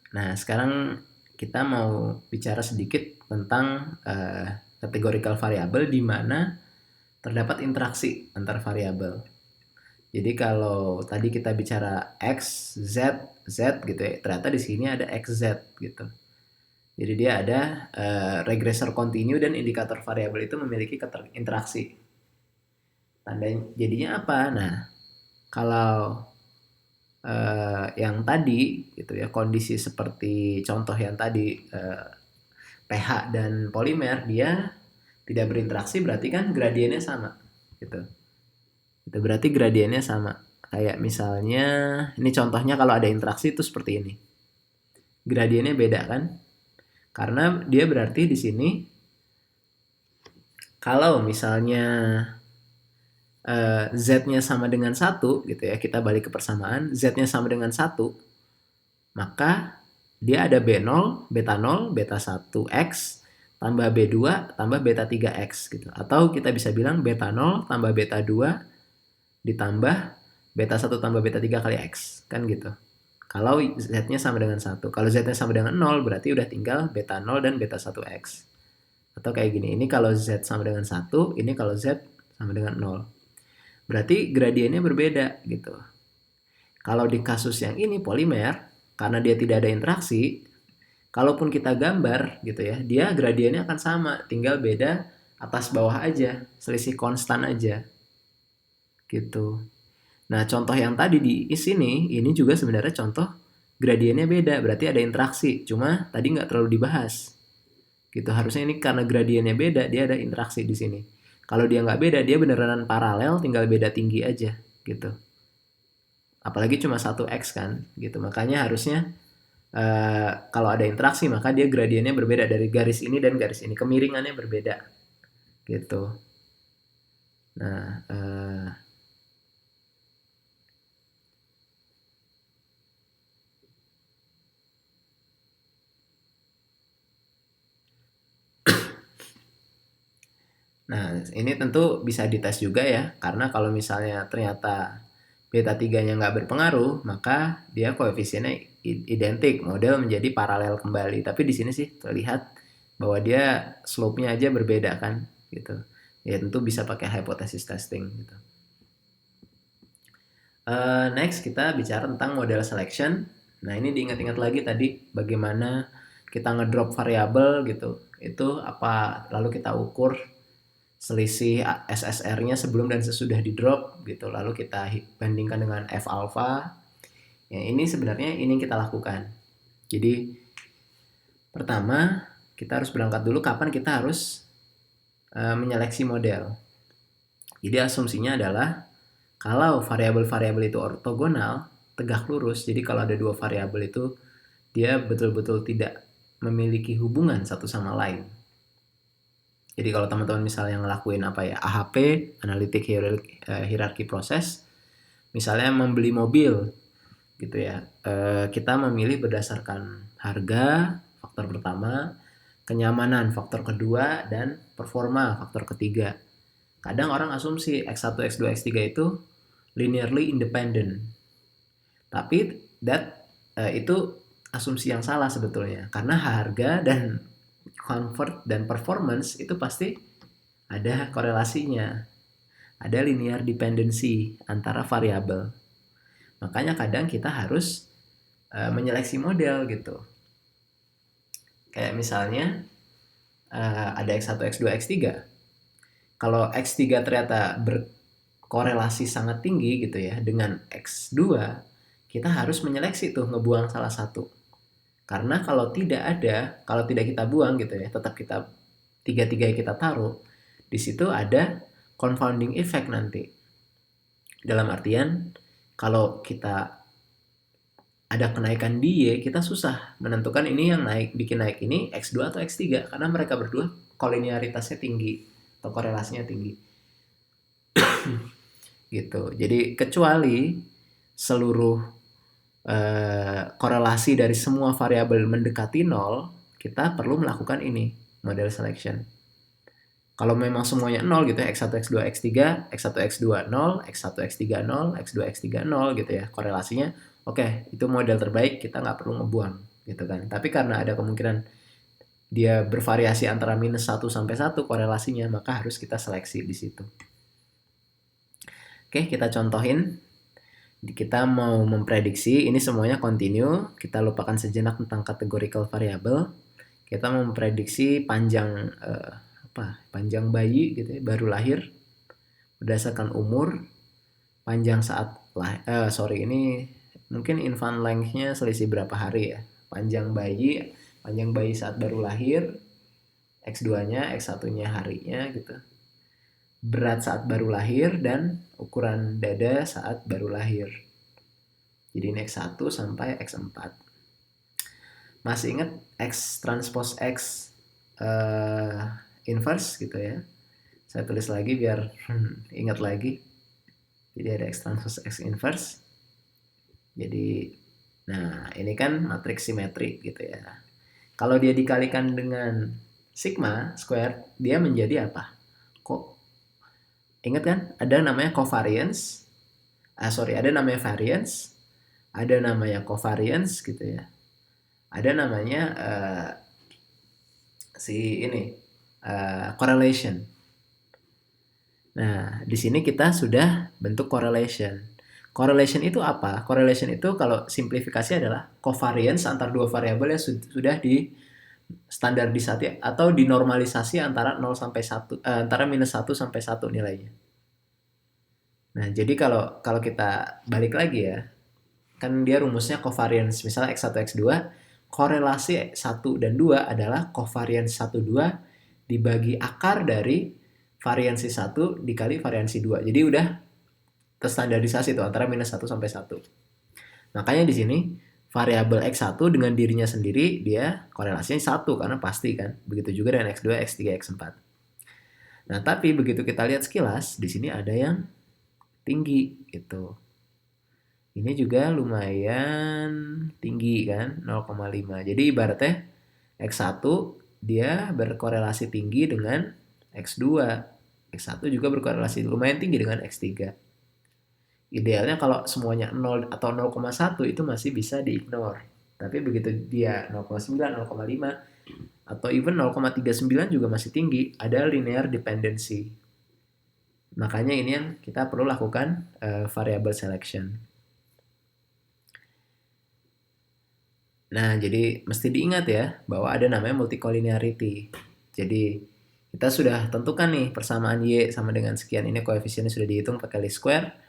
Nah, sekarang kita mau bicara sedikit tentang categorical variable di mana terdapat interaksi antar variabel. Jadi kalau tadi kita bicara x, z, z gitu ya, ternyata di sini ada xz gitu. Jadi dia ada regressor kontinu dan indikator variabel itu memiliki interaksi. Tandanya jadinya apa? Nah, kalau yang tadi gitu ya, kondisi seperti contoh yang tadi pH dan polimer, dia tidak berinteraksi, berarti kan gradiennya sama gitu. Itu berarti gradiennya sama. Kayak misalnya ini contohnya kalau ada interaksi itu seperti ini. Gradiennya beda kan? Karena dia berarti di sini kalau misalnya Z-nya sama dengan 1 gitu ya, kita balik ke persamaan, Z-nya sama dengan 1, maka dia ada B0, beta 0, beta 1X, tambah B2, tambah beta 3X gitu. Atau kita bisa bilang beta 0 tambah beta 2 ditambah beta 1 tambah beta 3 kali X. Kan gitu. Kalau Z-nya sama dengan 1. Kalau Z-nya sama dengan 0, berarti udah tinggal beta 0 dan beta 1X. Atau kayak gini, ini kalau Z sama dengan 1, ini kalau Z sama dengan 0. Berarti gradiennya berbeda gitu. Kalau di kasus yang ini polimer, karena dia tidak ada interaksi, kalaupun kita gambar gitu ya, dia gradiennya akan sama, tinggal beda atas bawah aja, selisih konstan aja. Gitu. Nah, contoh yang tadi di sini, ini juga sebenarnya contoh gradiennya beda, berarti ada interaksi, cuma tadi nggak terlalu dibahas. Gitu, harusnya ini karena gradiennya beda, dia ada interaksi di sini. Kalau dia nggak beda, dia beneran paralel, tinggal beda tinggi aja, gitu. Apalagi cuma 1x kan, gitu. Makanya harusnya kalau ada interaksi, maka dia gradiennya berbeda dari garis ini dan garis ini. Kemiringannya berbeda, gitu. Nah, Nah, ini tentu bisa dites juga ya, karena kalau misalnya ternyata beta 3-nya nggak berpengaruh, maka dia koefisiennya identik, model menjadi paralel kembali. Tapi di sini sih terlihat bahwa dia slope-nya aja berbeda kan, gitu. Ya tentu bisa pakai hypothesis testing gitu. Next kita bicara tentang model selection. Nah, ini diingat-ingat lagi tadi bagaimana kita ngedrop variabel gitu. Itu apa, lalu kita ukur selisih SSR-nya sebelum dan sesudah di drop gitu. Lalu kita bandingkan dengan F alpha. Ya, ini sebenarnya ini yang kita lakukan. Jadi pertama kita harus berangkat dulu kapan kita harus menyeleksi model. Jadi asumsinya adalah kalau variabel-variabel itu ortogonal, tegak lurus. Jadi kalau ada dua variabel itu dia betul-betul tidak memiliki hubungan satu sama lain. Jadi kalau teman-teman misalnya ngelakuin apa ya, AHP, Analytic Hierarchy Process, misalnya membeli mobil gitu ya, kita memilih berdasarkan harga, faktor pertama, kenyamanan, faktor kedua, dan performa, faktor ketiga. Kadang orang asumsi X1, X2, X3 itu linearly independent. Tapi itu asumsi yang salah sebetulnya, karena harga dan comfort dan performance itu pasti ada korelasinya, ada linear dependency antara variabel. Makanya kadang kita harus menyeleksi model gitu. Kayak misalnya ada X1, X2, X3. Kalau X3 ternyata berkorelasi sangat tinggi gitu ya dengan X2, kita harus menyeleksi tuh, ngebuang salah satu. Karena kalau tidak ada, kalau tidak kita buang gitu ya, tetap kita tiga-tiga kita taruh, di situ ada confounding effect nanti. Dalam artian, kalau kita ada kenaikan di Y, kita susah menentukan ini yang naik, bikin naik ini X2 atau X3, karena mereka berdua kolinearitasnya tinggi, atau korelasinya tinggi. Gitu. Jadi kecuali seluruh korelasi dari semua variabel mendekati 0, kita perlu melakukan ini, model selection. Kalau memang semuanya 0 gitu ya, X1, X2, X3, X1, X2, 0, X1, X3, 0, X2, X3, 0 gitu ya, korelasinya, oke, itu model terbaik, kita nggak perlu ngebuang gitu kan. Tapi karena ada kemungkinan dia bervariasi antara -1 sampai 1 korelasinya, maka harus kita seleksi di situ. Oke, kita contohin. Kita mau memprediksi, ini semuanya continue, kita lupakan sejenak tentang categorical variable. Kita mau memprediksi panjang panjang bayi gitu ya, baru lahir berdasarkan umur, panjang saat ini mungkin infant length-nya selisih berapa hari ya. Panjang bayi saat baru lahir, X2-nya, X1-nya harinya gitu. Berat saat baru lahir dan ukuran dada saat baru lahir. Jadi ini X1 sampai X4. Masih ingat X transpose X inverse gitu ya. Saya tulis lagi biar ingat lagi. Jadi ada X transpose X inverse. Jadi, nah ini kan matriks simetri gitu ya. Kalau dia dikalikan dengan sigma square, dia menjadi apa? Ingat kan? Ada namanya covariance. Ada namanya variance. Ada namanya covariance gitu ya. Ada namanya correlation. Nah, di sini kita sudah bentuk correlation. Correlation itu apa? Correlation itu kalau simplifikasi adalah covariance antar dua variabel yang sudah di standarisasi atau dinormalisasi antara 0 sampai 1 antara -1 sampai 1 nilainya. Nah, jadi kalau kita balik lagi ya, kan dia rumusnya covariance, misalnya X1 X2, korelasi 1 dan 2 adalah covariance 1 2 dibagi akar dari variansi 1 dikali variansi 2. Jadi udah terstandarisasi tuh antara -1 sampai 1. Makanya di sini variabel X1 dengan dirinya sendiri dia korelasinya 1 karena pasti kan. Begitu juga dengan X2, X3, X4. Nah, tapi begitu kita lihat sekilas, di sini ada yang tinggi gitu. Ini juga lumayan tinggi kan, 0,5. Jadi ibaratnya X1 dia berkorelasi tinggi dengan X2. X1 juga berkorelasi lumayan tinggi dengan X3. Idealnya kalau semuanya 0 atau 0,1 itu masih bisa di-ignore. Tapi begitu dia 0,9, 0,5 atau even 0,39 juga masih tinggi, ada linear dependency. Makanya ini yang kita perlu lakukan variable selection. Nah, jadi mesti diingat ya bahwa ada namanya multicollinearity. Jadi kita sudah tentukan nih persamaan Y sama dengan sekian, ini koefisiennya sudah dihitung pakai least square.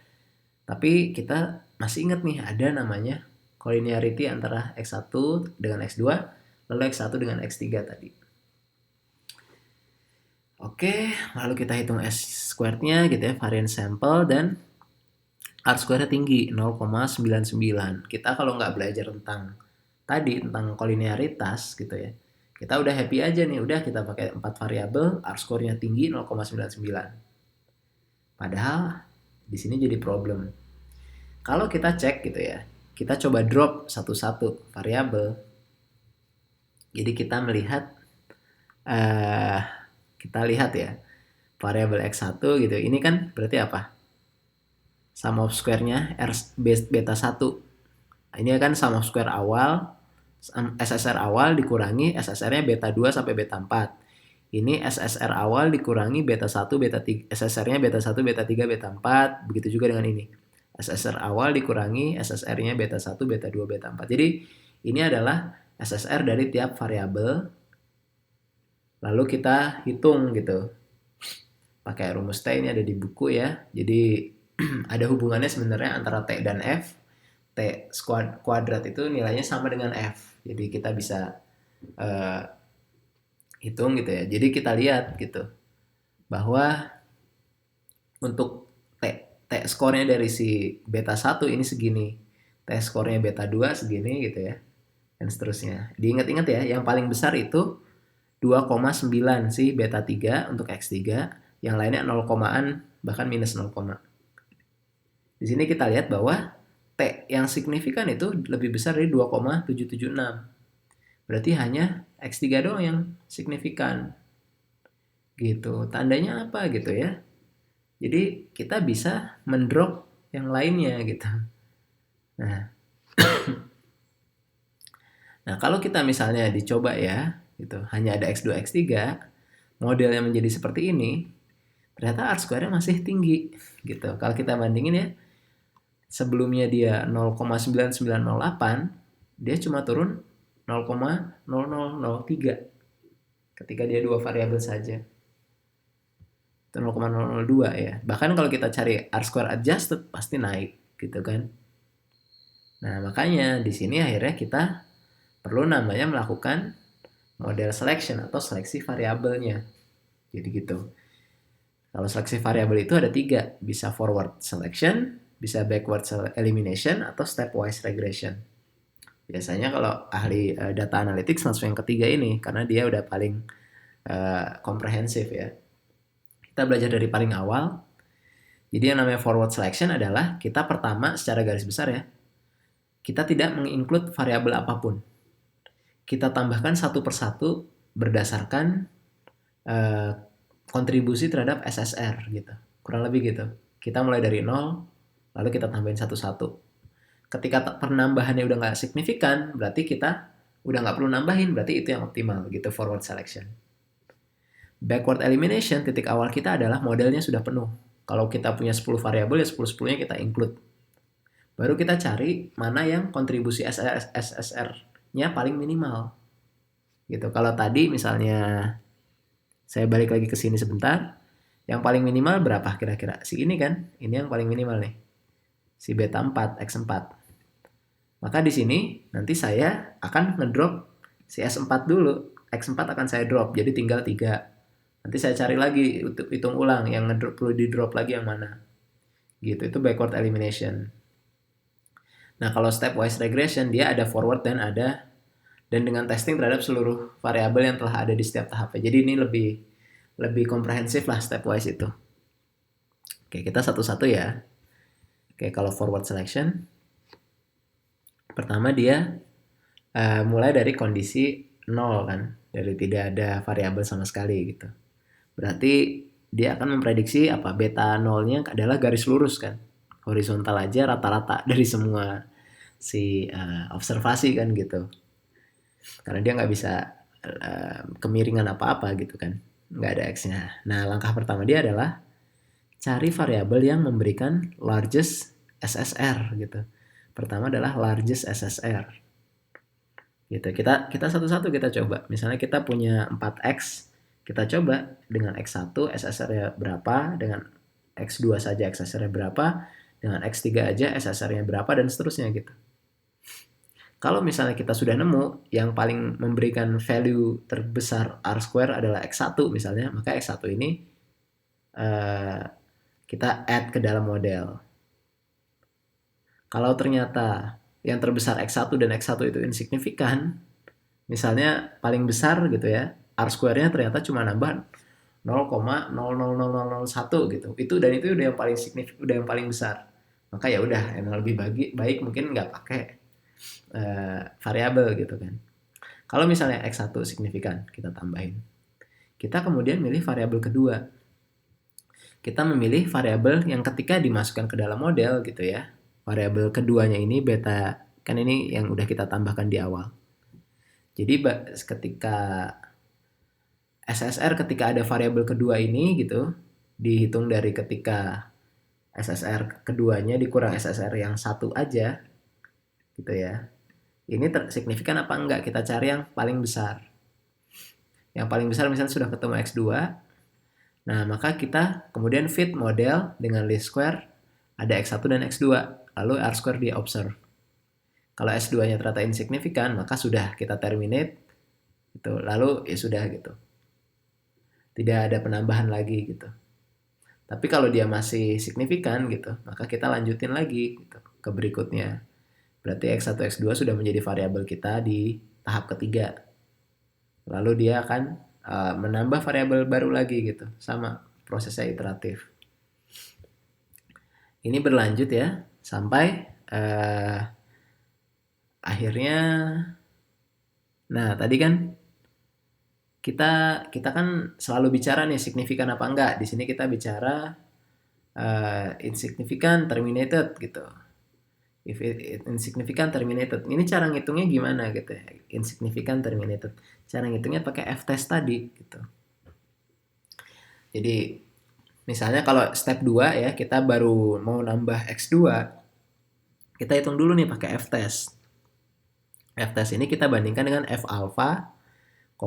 Tapi kita masih ingat nih ada namanya collinearity antara X1 dengan X2 lalu X1 dengan X3 tadi. Oke, lalu kita hitung S squared-nya gitu ya, variance sample, dan R square-nya tinggi 0,99. Kita kalau nggak belajar tentang collinearitas gitu ya, kita udah happy aja nih, udah kita pakai 4 variabel, R score-nya tinggi 0,99. Padahal di sini jadi problem. Kalau kita cek gitu ya, kita coba drop satu-satu variabel. Jadi kita melihat kita lihat ya, variabel X1 gitu. Ini kan berarti apa? Sum of square-nya R beta 1. Ini kan sum of square awal, SSR awal dikurangi SSR-nya beta 2 sampai beta 4. Ini SSR awal dikurangi beta 1, beta 3, SSR-nya beta 1, beta 3, beta 4. Begitu juga dengan ini. SSR awal dikurangi SSR-nya beta 1, beta 2, beta 4. Jadi ini adalah SSR dari tiap variabel. Lalu kita hitung gitu. Pakai rumus T, ini ada di buku ya. Jadi ada hubungannya sebenarnya antara T dan F. T kuadrat itu nilainya sama dengan F. Jadi kita bisa hitung gitu ya. Jadi kita lihat gitu bahwa untuk T skornya dari si beta 1 ini segini, T skornya beta 2 segini gitu ya, dan seterusnya. Diingat-ingat ya, yang paling besar itu 2,9 sih beta 3 untuk X3, yang lainnya 0,an bahkan minus 0, di sini kita lihat bahwa T yang signifikan itu lebih besar dari 2,776. Berarti hanya X3 doang yang signifikan. Gitu. Tandanya apa gitu ya? Jadi kita bisa mendrop yang lainnya gitu. Nah, Nah, kalau kita misalnya dicoba ya, gitu, hanya ada X2, X3, model yang menjadi seperti ini, ternyata R-square-nya masih tinggi, gitu. Kalau kita bandingin ya, sebelumnya dia 0,9908, dia cuma turun 0,0003 ketika dia dua variabel saja. Itu 0,002 ya. Bahkan kalau kita cari R-square adjusted, pasti naik, gitu kan. Nah, makanya di sini akhirnya kita perlu namanya melakukan model selection atau seleksi variabelnya. Jadi gitu. Kalau seleksi variabel itu ada 3, bisa forward selection, bisa backward elimination, atau stepwise regression. Biasanya kalau ahli data analytics langsung yang ketiga ini, karena dia udah paling komprehensif ya. Kita belajar dari paling awal. Jadi yang namanya forward selection adalah kita pertama secara garis besar ya, kita tidak menginclude variabel apapun. Kita tambahkan satu persatu berdasarkan kontribusi terhadap SSR gitu. Kurang lebih gitu. Kita mulai dari 0, lalu kita tambahin satu-satu. Ketika penambahannya udah nggak signifikan, berarti kita udah nggak perlu nambahin, berarti itu yang optimal gitu, forward selection. Backward elimination, titik awal kita adalah modelnya sudah penuh. Kalau kita punya 10 variabel, ya 10-10-nya kita include. Baru kita cari mana yang kontribusi SSR-nya paling minimal. Gitu. Kalau tadi misalnya saya balik lagi ke sini sebentar, yang paling minimal berapa kira-kira? Si ini kan, ini yang paling minimal nih. Si beta 4, X4. Maka di sini nanti saya akan ngedrop si S4 dulu. X4 akan saya drop, jadi tinggal 3. Nanti saya cari lagi, hitung ulang yang ngedrop, perlu di drop lagi yang mana. Gitu, itu backward elimination. Nah, kalau stepwise regression, dia ada forward dan dengan testing terhadap seluruh variabel yang telah ada di setiap tahapnya. Jadi ini lebih komprehensif lah stepwise itu. Oke, kita satu-satu ya. Oke, kalau forward selection, pertama dia mulai dari kondisi 0 kan, dari tidak ada variabel sama sekali gitu. Berarti dia akan memprediksi apa, beta 0-nya adalah garis lurus kan, horizontal aja rata-rata dari semua si observasi kan gitu. Karena dia nggak bisa kemiringan apa-apa gitu kan, nggak ada X-nya. Nah, langkah pertama dia adalah cari variabel yang memberikan largest SSR gitu. Pertama adalah largest SSR. Gitu. Kita satu-satu kita coba. Misalnya kita punya 4X, kita coba dengan X1 SSR-nya berapa, dengan X2 saja SSR-nya berapa, dengan X3 aja SSR-nya berapa, dan seterusnya gitu. Kalau misalnya kita sudah nemu yang paling memberikan value terbesar R-square adalah X1 misalnya, maka X1 ini kita add ke dalam model. Kalau ternyata yang terbesar X1 dan X1 itu insignifikan, misalnya paling besar gitu ya, R-square-nya ternyata cuma nambah 0,000001 gitu. Itu udah yang paling signifikan, udah yang paling besar. Maka ya udah, emang lebih baik mungkin nggak pakai variabel gitu kan. Kalau misalnya X1 signifikan, kita tambahin. Kita kemudian milih variabel kedua. Kita memilih variabel yang ketika dimasukkan ke dalam model gitu ya. Variabel keduanya ini beta, kan ini yang udah kita tambahkan di awal. Jadi ketika SSR ketika ada variabel kedua ini gitu, dihitung dari ketika SSR keduanya dikurang SSR yang satu aja gitu ya. Ini signifikan apa enggak? Kita cari yang paling besar. Yang paling besar misalnya sudah ketemu X2. Nah, maka kita kemudian fit model dengan least square, ada X1 dan X2. Lalu R square di observe. Kalau S2-nya ternyata insignifikan, maka sudah kita terminate. Gitu. Lalu ya sudah gitu. Tidak ada penambahan lagi gitu. Tapi kalau dia masih signifikan gitu, maka kita lanjutin lagi gitu, ke berikutnya. Berarti X1, X2 sudah menjadi variabel kita di tahap ketiga. Lalu dia akan menambah variabel baru lagi gitu. Sama, prosesnya iteratif. Ini berlanjut ya, sampai akhirnya, nah tadi kan kita kan selalu bicara nih signifikan apa enggak. Di sini kita bicara insignificant, terminated gitu. insignificant terminated. Ini cara ngitungnya gimana gitu ya? Insignificant terminated. Cara ngitungnya pakai f-test tadi gitu. Jadi misalnya kalau step 2 ya, kita baru mau nambah x2, kita hitung dulu nih pakai f-test. F-test ini kita bandingkan dengan f alpha, k,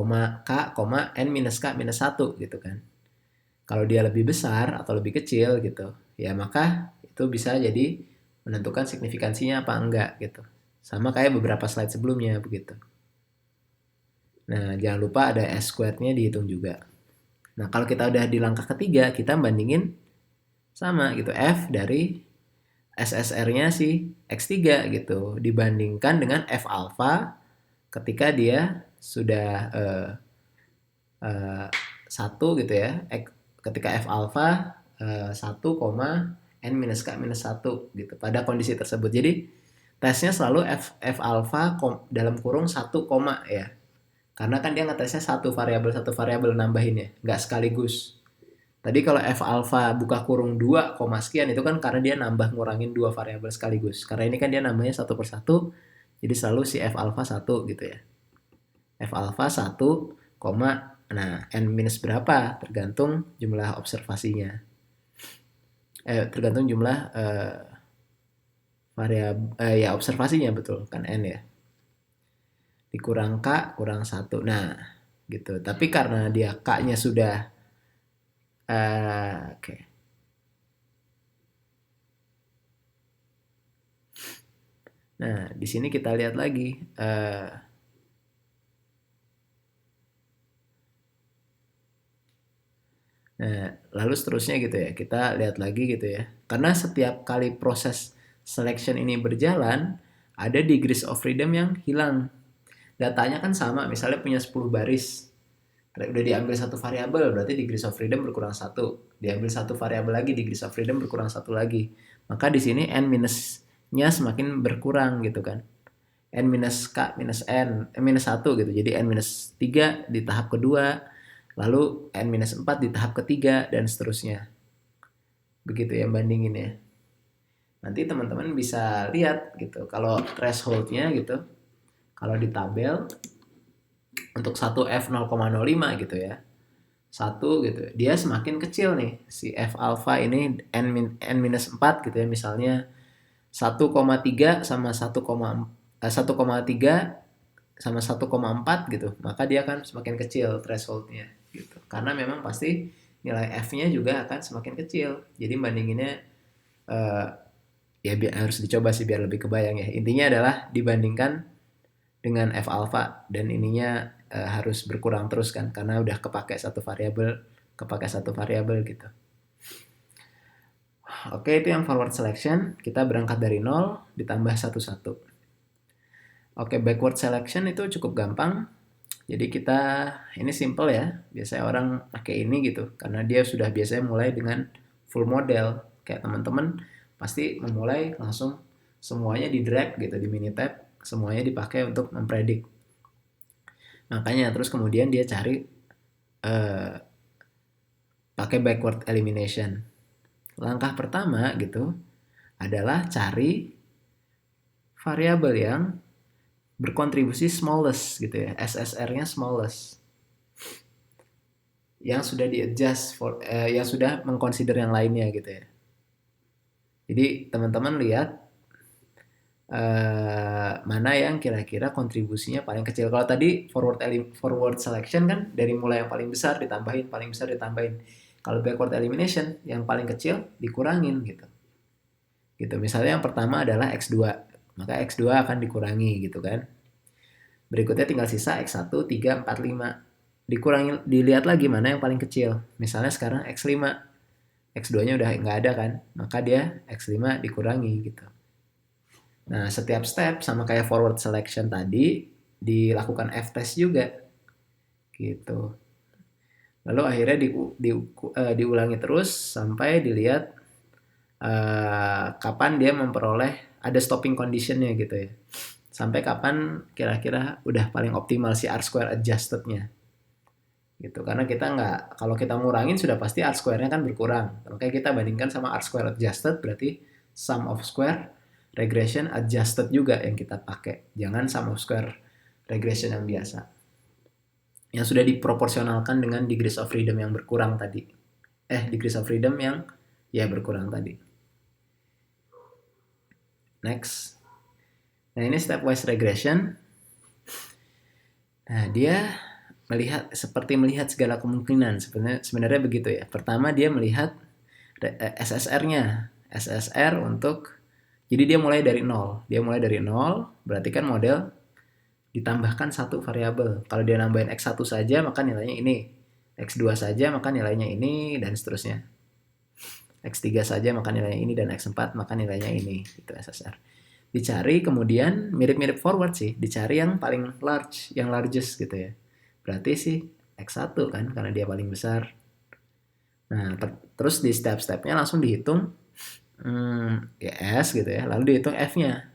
n minus k minus 1 gitu kan. Kalau dia lebih besar atau lebih kecil gitu, ya maka itu bisa jadi menentukan signifikansinya apa enggak gitu. Sama kayak beberapa slide sebelumnya begitu. Nah, jangan lupa ada s squared-nya dihitung juga. Nah, kalau kita udah di langkah ketiga, kita bandingin sama gitu, f dari SSR-nya si X3 gitu dibandingkan dengan F alpha ketika dia sudah 1 gitu ya. Ketika F alpha 1, n minus k minus 1 gitu pada kondisi tersebut. Jadi tesnya selalu F alpha dalam kurung 1, ya. Karena kan dia ngetesnya satu variabel nambahin ya, nggak sekaligus. Tadi kalau F alpha buka kurung 2, sekian itu kan karena dia nambah ngurangin 2 variabel sekaligus. Karena ini kan dia nambahnya satu per satu, jadi selalu si F alpha 1 gitu ya. F alpha 1, nah n minus berapa tergantung jumlah observasinya. Tergantung jumlah variabel ya observasinya betul kan n ya. Dikurang k kurang 1. Nah, gitu. Tapi karena dia k-nya sudah oke. Nah, di sini kita lihat lagi. Nah, lalu seterusnya gitu ya. Kita lihat lagi gitu ya. Karena setiap kali proses selection ini berjalan, ada degrees of freedom yang hilang. Datanya kan sama, misalnya punya 10 baris. Udah diambil satu variabel, berarti degrees of freedom berkurang 1. Diambil satu variabel lagi, degrees of freedom berkurang 1 lagi. Maka di sini n minusnya semakin berkurang gitu kan. N minus K minus N, minus 1 gitu. Jadi N minus 3 di tahap kedua, lalu N minus 4 di tahap ketiga, dan seterusnya. Begitu ya bandinginnya. Nanti teman-teman bisa lihat gitu, kalau thresholdnya gitu, kalau di tabel, untuk 1F 0,05 gitu ya, 1 gitu, dia semakin kecil nih, si F alpha ini N minus 4 gitu ya, misalnya 1,3 sama 1,3 sama 1,4 gitu, maka dia akan semakin kecil thresholdnya gitu. Karena memang pasti nilai F-nya juga akan semakin kecil. Jadi bandinginnya ya harus dicoba sih biar lebih kebayang ya. Intinya adalah dibandingkan dengan F alpha dan ininya harus berkurang terus kan karena udah kepakai satu variabel gitu. Oke, itu yang forward selection. Kita berangkat dari 0 ditambah 1. Oke, backward selection itu cukup gampang. Jadi kita, ini simple ya. Biasanya orang pakai ini gitu. Karena dia sudah biasanya mulai dengan full model. Kayak teman-teman pasti memulai langsung semuanya di drag gitu, di Minitab. Semuanya dipakai untuk mempredik. Makanya terus kemudian dia cari pakai backward elimination. Langkah pertama gitu adalah cari variabel yang berkontribusi smallest gitu ya, SSR-nya smallest, yang sudah di-adjust yang sudah mengconsider yang lainnya gitu ya. Jadi teman-teman lihat mana yang kira-kira kontribusinya paling kecil. Kalau tadi forward selection kan dari mulai yang paling besar ditambahin, paling besar ditambahin. Kalau backward elimination yang paling kecil dikurangin gitu. Gitu. Misalnya yang pertama adalah X2, maka X2 akan dikurangi gitu kan. Berikutnya tinggal sisa X1, 3, 4, 5. Dikurangi, dilihat lagi mana yang paling kecil. Misalnya sekarang X5, X2-nya udah nggak ada kan, maka dia X5 dikurangi gitu. Nah, setiap step sama kayak forward selection tadi dilakukan f-test juga gitu. Lalu akhirnya diulangi terus sampai dilihat kapan dia memperoleh, ada stopping conditionnya gitu ya. Sampai kapan kira-kira udah paling optimal si R-square adjusted-nya. Gitu. Karena kita nggak, kalau kita ngurangin sudah pasti R-square-nya kan berkurang. Makanya kita bandingkan sama R-square adjusted, berarti sum of square regression adjusted juga yang kita pakai. Jangan sum of square regression yang biasa. Yang sudah diproporsionalkan dengan degrees of freedom yang berkurang tadi. Degrees of freedom yang ya berkurang tadi. Next. Nah, ini stepwise regression. Nah, dia seperti melihat segala kemungkinan. Sebenarnya begitu ya. Pertama dia melihat SSR-nya. SSR untuk, jadi dia mulai dari 0. Dia mulai dari 0, berarti kan model ditambahkan satu variabel. Kalau dia nambahin X1 saja, maka nilainya ini. X2 saja, maka nilainya ini, dan seterusnya. X3 saja, maka nilainya ini, dan X4, maka nilainya ini. Itu SSR. Dicari kemudian, mirip-mirip forward sih, dicari yang paling large, yang largest gitu ya. Berarti sih X1 kan, karena dia paling besar. Nah, terus di step-stepnya langsung dihitung ya S gitu ya, lalu dihitung F-nya.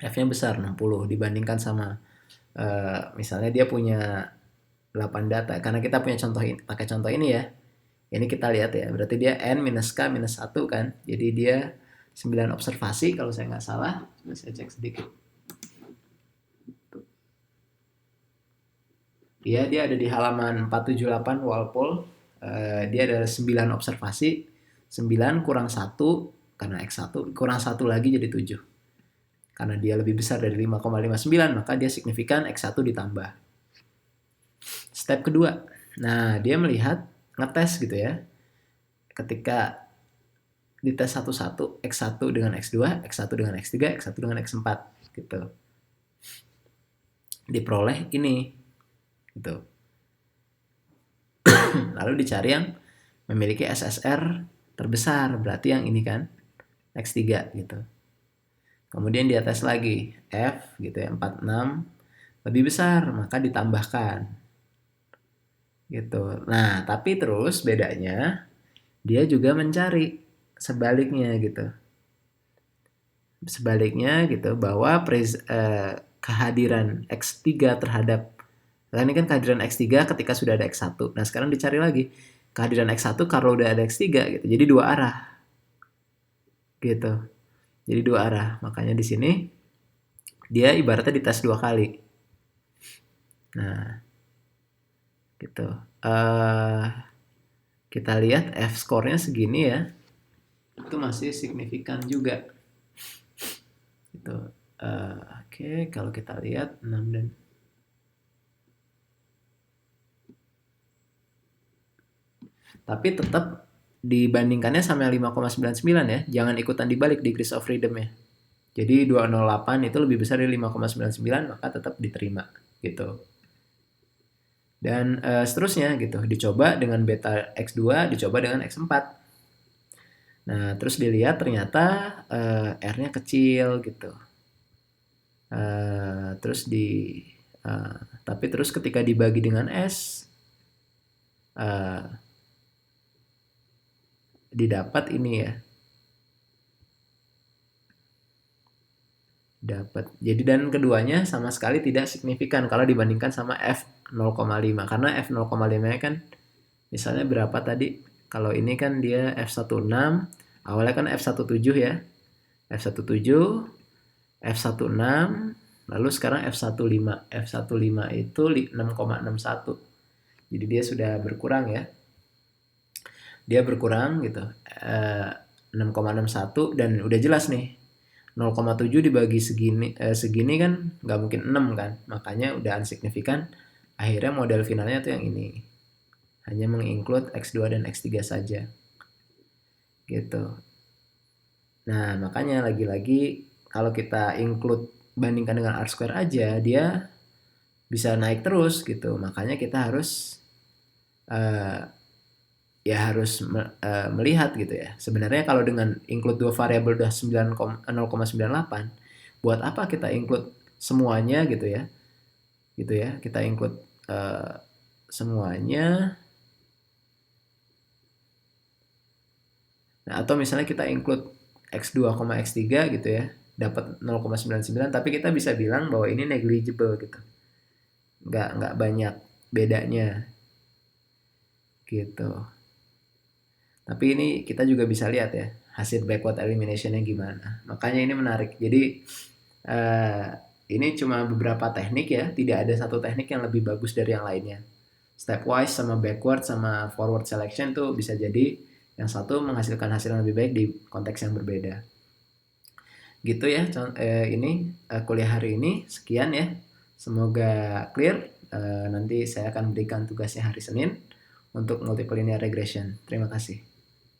F-nya besar 60 dibandingkan sama misalnya dia punya 8 data. Karena kita punya contoh ini, pakai contoh ini ya. Ini kita lihat ya, berarti dia N minus K minus 1 kan. Jadi dia 9 observasi kalau saya nggak salah. Coba saya cek sedikit. Dia ada di halaman 478 Walpole. Dia ada 9 observasi. 9 kurang 1 karena X1 kurang 1 lagi jadi 7. Karena dia lebih besar dari 5,59 maka dia signifikan X1 ditambah. Step kedua. Nah, dia melihat ngetes gitu ya. Ketika dites satu-satu X1 dengan X2, X1 dengan X3, X1 dengan X4 gitu. Diperoleh ini gitu. Lalu dicari yang memiliki SSR terbesar, berarti yang ini kan X3 gitu. Kemudian dia tes lagi F gitu ya, 46 lebih besar, maka ditambahkan gitu. Nah, tapi terus bedanya dia juga mencari sebaliknya gitu. Sebaliknya gitu bahwa kehadiran X3 terhadap, nah ini kan kehadiran X3 ketika sudah ada X1. Nah, sekarang dicari lagi kehadiran X1 kalau udah ada X3 gitu. Jadi dua arah. Gitu. Jadi dua arah. Makanya di sini dia ibaratnya dites dua kali. Nah, gitu. Kita lihat F score-nya segini ya. Itu masih signifikan juga. Gitu. Oke, kalau kita lihat 6 dan tapi tetap dibandingkannya sama yang 5,99 ya. Jangan ikutan dibalik degrees of freedom ya. Jadi 208 itu lebih besar dari 5,99 maka tetap diterima gitu. Dan seterusnya gitu. Dicoba dengan beta X2, dicoba dengan X4. Nah, terus dilihat ternyata R-nya kecil gitu. Terus tapi terus ketika dibagi dengan S didapat ini ya. Dapat. Jadi dan keduanya sama sekali tidak signifikan kalau dibandingkan sama F 0,5 karena F 0,5 kan misalnya berapa tadi? Kalau ini kan dia F16, awalnya kan F17 ya. F17, F16, lalu sekarang F15. F15 itu 6,61. Jadi dia sudah berkurang ya. Dia berkurang gitu. 6,61 dan udah jelas nih 0,7 dibagi segini kan nggak mungkin 6 kan, makanya udah unsignifikan. Akhirnya model finalnya tuh yang ini, hanya menginclude X2 dan X3 saja gitu. Nah, makanya lagi-lagi kalau kita include bandingkan dengan R-square aja, dia bisa naik terus gitu. Makanya kita harus melihat gitu ya. Sebenarnya kalau dengan include dua variabel udah 0,98, buat apa kita include semuanya gitu ya? Gitu ya. Kita include semuanya. Nah, atau misalnya kita include X2, X3 gitu ya. Dapat 0,99 tapi kita bisa bilang bahwa ini negligible gitu. Nggak banyak bedanya. Gitu. Tapi ini kita juga bisa lihat ya, hasil backward eliminationnya gimana. Makanya ini menarik. Jadi eh, ini cuma beberapa teknik ya, tidak ada satu teknik yang lebih bagus dari yang lainnya. Stepwise sama backward sama forward selection tuh bisa jadi yang satu menghasilkan hasil yang lebih baik di konteks yang berbeda. Gitu ya, ini kuliah hari ini sekian ya. Semoga clear. Nanti saya akan berikan tugasnya hari Senin untuk multiple linear regression. Terima kasih.